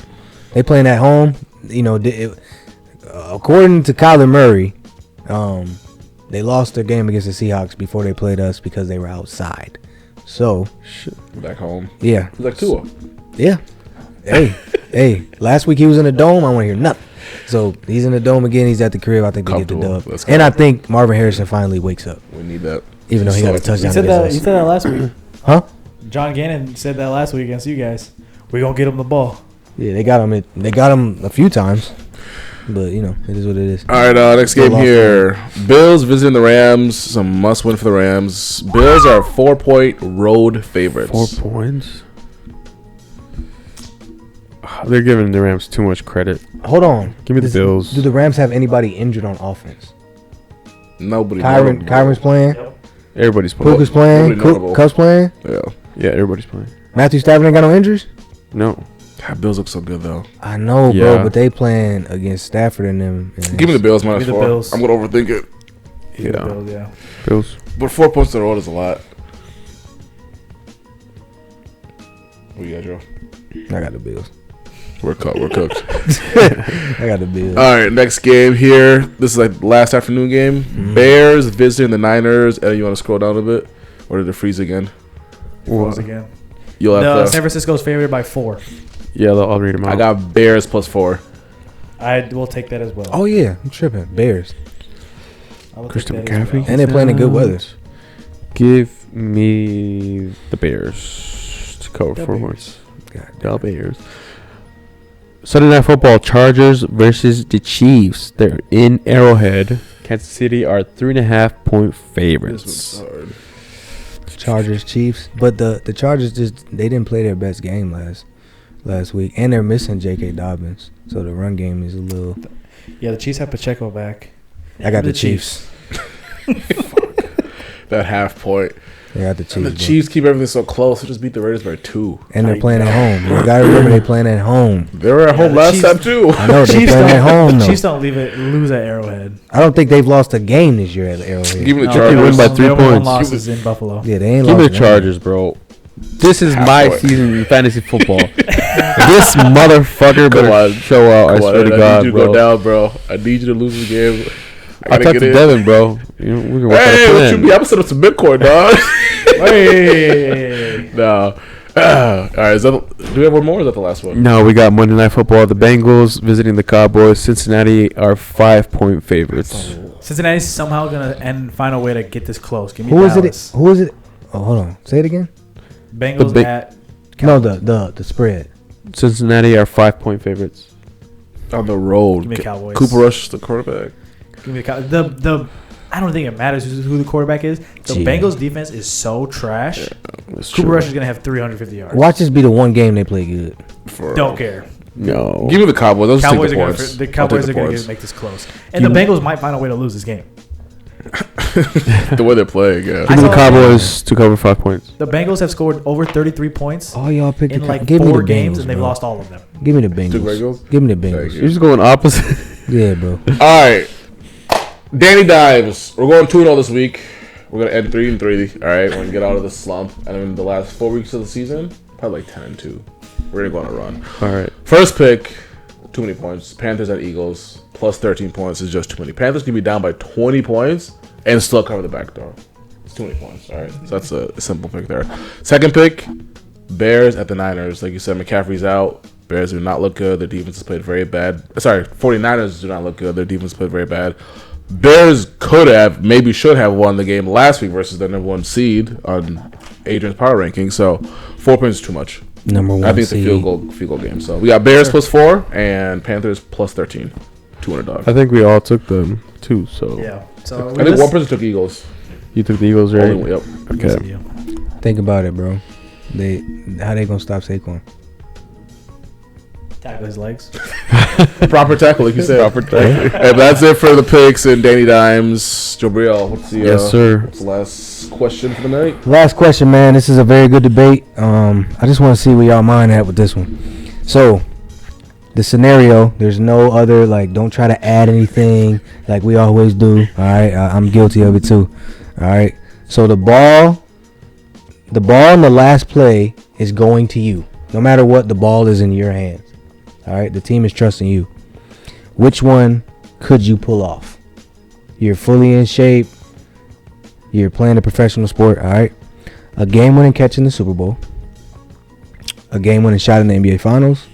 They playing at home. You know, according to Kyler Murray, they lost their game against the Seahawks before they played us because they were outside. So, Back home. yeah. He's like Tua. Yeah. Hey. Last week he was in the dome. I want to hear nothing. So he's in the dome again. He's at the crib. I think they get the Comfortable. dub. Let's go. And I think Marvin Harrison finally wakes up, We need that. even though he got a He touchdown said that. He against us. said that last week. Huh? John Gannon said that last week against you guys. We gonna get him the ball. Yeah, they got him. They got him a few times, but you know it is what it is. All right, next game here. Bills visiting the Rams. Some must win for the Rams. Bills are 4-point road favorites. 4 points. They're giving the Rams too much credit. Hold on. Give me the Bills. Do the Rams have anybody injured on offense? Nobody. Kyron's playing. Everybody's playing. Puka's playing. Nobody notable. Cup's playing. Yeah. Yeah, everybody's playing. Matthew Stafford ain't got no injuries. No. God, Bills look so good though. I know, Yeah. bro, but they playing against Stafford and them. And Give me the Bills minus Give me the 4. Bills. I'm gonna overthink it, Yeah. Bills, yeah. Bills. but 4 points to the road is a lot. What you got, Joe? I got the Bills. We're cooked. We're cooked. I got the Bills. All right, next game here. This is like last afternoon game. Bears visiting the Niners. And you want to scroll down a bit, or did it freeze again? Froze again. You'll have No, to. San Francisco's favored by 4. Yeah, I'll read them out. I got Bears plus 4. I will take that as well. Oh yeah, I'm tripping. Bears, I will take Christian that as McCaffrey. well. and they're playing in good weather. Give me the Bears to cover 4 points. The Bears. Sunday Night Football, Chargers versus the Chiefs. They're in Arrowhead. Kansas City are 3.5-point favorites. hard. Chargers, Chiefs, but the Chargers they didn't play their best game last week, and they're missing J.K. Dobbins, so the run game is a little. Yeah, the Chiefs have Pacheco back. I got the Chiefs. That half point. I got the Chiefs. And the bro. Chiefs keep everything so close. They just beat the Raiders by 2. And they're playing at home. You gotta remember they playing at home. They were at Yeah, home the last Chiefs- time too. I know they're Chiefs playing at home don't. though. Chiefs don't lose at Arrowhead. I don't think they've lost a game this year at Arrowhead. Give me the No, Chargers. Chargers. win by 3 their only points. losses in Buffalo. Yeah, they ain't Give me lost. the a game. Chargers, bro. This is Half my point. season in fantasy football. This motherfucker Come better on. show out. I Come on, swear to I God, need you to bro. go down, bro. I need you to lose the game. I talked to Devin, bro. You know, we can work Hey, on a what you plan. mean? I'm set up some Bitcoin, dog. Hey. No. All right. Do we have one more? Or is that the last one? No, we got Monday Night Football. The Bengals visiting the Cowboys. Cincinnati are 5-point favorites. Cincinnati's somehow gonna find a way to get this close. Give me Who is Dallas. it? Who is it? Oh, hold on. Say it again. Bengals The at No, the spread. Cincinnati are 5-point favorites. On the road. Give me Cowboys. Cooper Rush, the quarterback. Give me the I don't think it matters who the quarterback is. The Yeah. Bengals defense is so trash. That's Cooper true. Rush is gonna have 350 yards. Watch this be the one game they play good. Don't care. No. Give me the Cowboys. I'll just Cowboys take are the gonna points. the I'll Cowboys take are the gonna points. make this close, and the Bengals might find a way to lose this game. The way they're playing, yeah. Give me the saw- Cowboys to cover 5 points. The Bengals have scored over 33 points Oh, y'all picked in the like give me 4 the games, Bengals, and they've bro. lost all of them. Give me the Bengals. Bengals? Give me the Thank Bengals. you. You're just going opposite. Yeah, bro. All right. Danny Dives. We're going 2-0 this week. We're going to end 3-3. All right. We're going to get out of the slump. And in the last 4 weeks of the season, probably like 10-2. We're going to go on a run. All right. First pick, too many points. Panthers at Eagles, plus 13 points is just too many. Panthers can be down by 20 points and still cover the back door. It's too many points. All right. So that's a simple pick there. Second pick, Bears at the Niners. Like you said, McCaffrey's out. Bears do not look good. Their defense has played very bad. Sorry, 49ers do not look good. Their defense played very bad. Bears could have, maybe should have won the game last week versus the number 1 seed on Adrian's power ranking. So 4 points is too much. Number one. I think it's a field goal game. So we got Bears +4 and Panthers +13. 200 dogs. I think we all took them too. So Yeah. So I think one person took Eagles. You took the Eagles, right? Yep. Okay. Think about it, bro. How they gonna stop Saquon? Tackle his legs. Proper tackle, like you said. Proper tackle. Hey, but that's it for the picks and Danny Dimes. Jobriel, what's the Yes, sir. What's the last question for the night? Last question, man. This is a very good debate. I just want to see where y'all mind at with this one. So, the scenario, there's no other, like, don't try to add anything like we always do. All right, I'm guilty of it too. All right. So the ball in the last play is going to you. No matter what, the ball is in your hands. All right, the team is trusting you. Which one could you pull off? You're fully in shape. You're playing a professional sport. All right, a game-winning catch in the Super Bowl. A game-winning shot in the NBA Finals.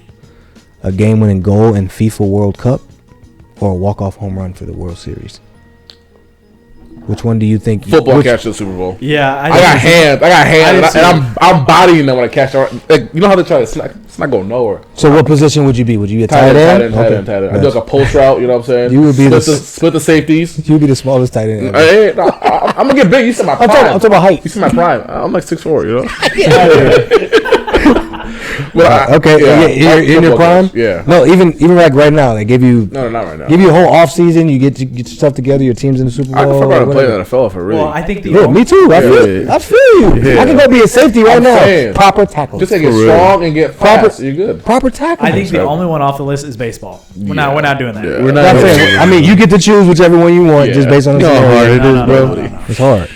A game-winning goal in FIFA World Cup, or a walk-off home run for the World Series. Which one do you think? Football catch in the Super Bowl. Yeah, I got hands, and I'm bodying them when I catch. Like, you know how they try to snack? It's not going nowhere. So what position would you be? Would you be a tight end? Tight end. I do like a post route. You know what I'm saying? You would be split the safeties. You'd be the smallest tight end. I'm gonna get big. You see my prime. I'm talking about height. You see my prime. I'm like 6'4", you know. You're in your prime. Yeah. No, even like right now, they give you. No, not right now. Give you a whole off season. You get your stuff together. Your team's in the Super Bowl. I can figure out to play in the NFL if I really. Well, I think Yeah, me too. I feel you. Yeah. I can go be a safety right now. saying. Proper tackle. Just to get strong and get fast. You're good. Proper tackle. I think the only one off the list is baseball. We're not doing that. Yeah. We're not. That's it. I mean, you get to choose whichever one you want, just based on the You know how hard scenario. it is, bro. It's hard.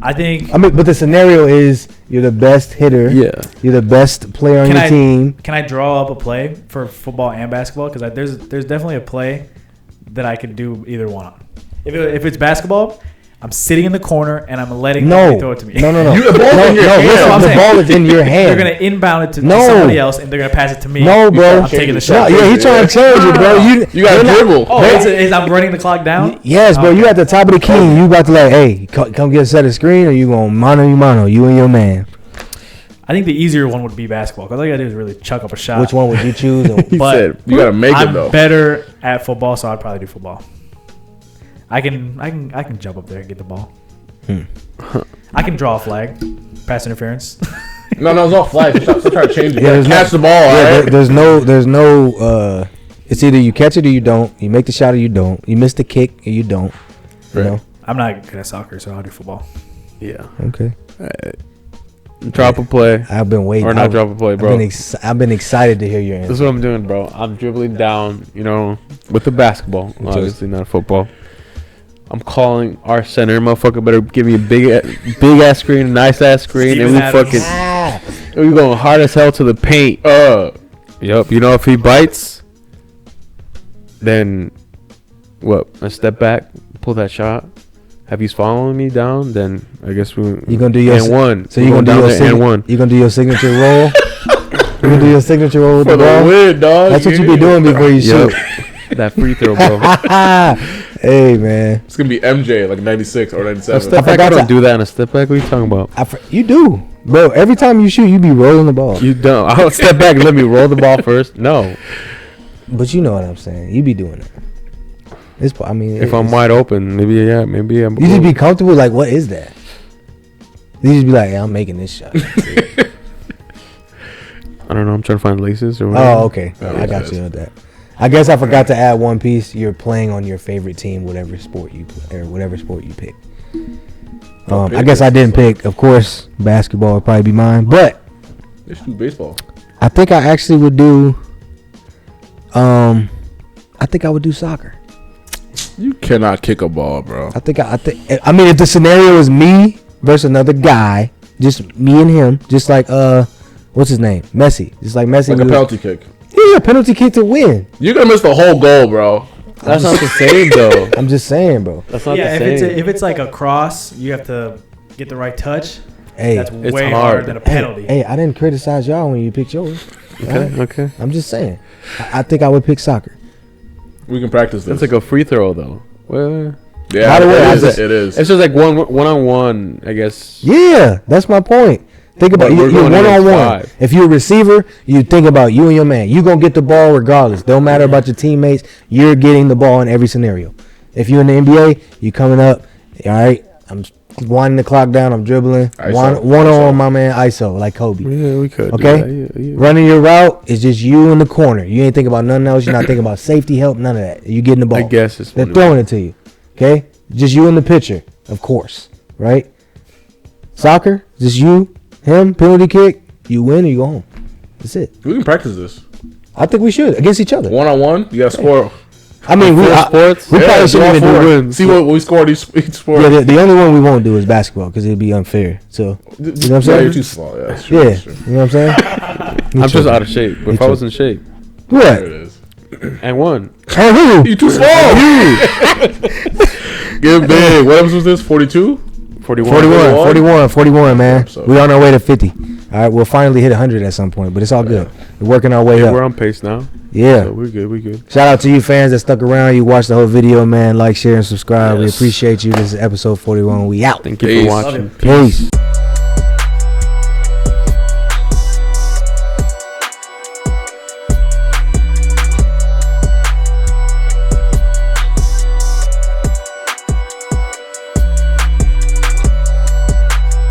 I think. I mean, but the scenario is you're the best hitter. Yeah. You're the best player on your team. Can I draw up a play for football and basketball? Because there's definitely a play that I could do either one on. If it's basketball, I'm sitting in the corner and I'm letting somebody throw it to me. No. The ball's in your hand. Listen, the ball is in your hand. They're gonna inbound it to somebody else and they're gonna pass it to me. No, bro. I'm taking the shot. Yeah, he's trying to change it, bro. You got to dribble. Oh, is I'm running the clock down? Yes, bro. You at the top of the key. You about to hey, come get a set of screen, or you gonna mano, you and your man. I think the easier one would be basketball because all you gotta do is really chuck up a shot. Which one would you choose? He said you gotta make it though. I'm better at football, so I'd probably do football. I can jump up there and get the ball. I can draw a flag, pass interference. No, it's all flag. Stop trying to change it. Yeah, You gotta catch the ball. Yeah, All right? there's no. It's either you catch it or you don't. You make the shot or you don't. You miss the kick or you don't. You know. I'm not good at soccer, so I'll do football. Yeah. Okay. Drop a play. I've been waiting. Or not drop a play, bro. I've been excited to hear your This answer. is what I'm doing, bro. I'm dribbling down, with the basketball. Obviously, not football. I'm calling our center. Motherfucker better give me a big ass screen, nice ass screen, Steven and we going hard as hell to the paint. Yup. If he bites, then what? A step back, pull that shot. If he's following me down, then I guess you gonna do your and one. So you gonna do your you gonna do your signature roll. You gonna do your signature roll with For the ball. the win, dog. That's what you be doing before you shoot. That free throw, bro. Hey, man. It's gonna be MJ like 96 or 97. Step back, I don't do that in a step back. What are you talking about? You do, bro. Every time you shoot, you be rolling the ball. You don't. I don't step back and let me roll the ball first. No. But you know what I'm saying. You be doing that. If I'm wide open, maybe I'm. You just be comfortable. Like, what is that? You just be like, yeah, I'm making this shot. I don't know. I'm trying to find laces or whatever. Oh, okay. I got you with that. I guess I forgot to add one piece. You're playing on your favorite team, whatever sport you play, or whatever sport you pick. I guess I didn't pick. Of course, basketball would probably be mine, but They should do baseball. I think I actually would do. I think I would do soccer. You cannot kick a ball, bro. I mean, if the scenario is me versus another guy, just me and him, just like what's his name, Messi, just like Messi, Like a penalty kick. Yeah, a penalty kick to win. You're gonna miss the whole goal, bro. That's not the same, though. I'm just saying, bro. That's not the same. If it's like a cross, you have to get the right touch. Hey, that's it's way hard. harder than a penalty. Hey, I didn't criticize y'all when you picked yours. Okay. I'm just saying. I think I would pick soccer. We can practice this. That's like a free throw, though. Well, yeah, by the way, it is. it's just like one-on-one, I guess. Yeah, that's my point. Think about But you're we're going against 1-on-1. 5. If you're a receiver, you think about you and your man. You gonna get the ball regardless. Don't matter about your teammates. You're getting the ball in every scenario. If you're in the NBA, you coming up. All right, I'm winding the clock down. I'm dribbling. ISO. One on my man ISO like Kobe. Yeah, we could. Okay? Do that. Yeah. Running your route is just you in the corner. You ain't thinking about nothing else. You're not thinking about safety help. None of that. You getting the ball. I guess it's They're funny. throwing it to you. Okay? Just you in the picture, of course. Right? Soccer, just you, him, penalty kick. You win or you go home. That's it. We can practice this. I think we should against each other. 1-on-1. You gotta score. I mean, we sports. we probably shouldn't even do wins. See what we scored each sport. Yeah, the only one we won't do is basketball because it'd be unfair. So, you know what I'm Yeah, saying? you're too small. Yeah, that's true. Yeah, That's true. you know what I'm saying? I'm just out of shape. But if I was in shape There What? it is. and won, Oh, who? You too small. Get big. What episode was this? 42? 41. 41, man. So- We on our way to 50. All right, we'll finally hit 100 at some point, but it's all good. We're working our way Yeah, up. we're on pace now. Yeah. So we're good. Shout out to you fans that stuck around. You watched the whole video, man. Like, share, and subscribe. We Yes. appreciate you. This is episode 41. We out. Thank you Peace. for Love watching. you. Peace.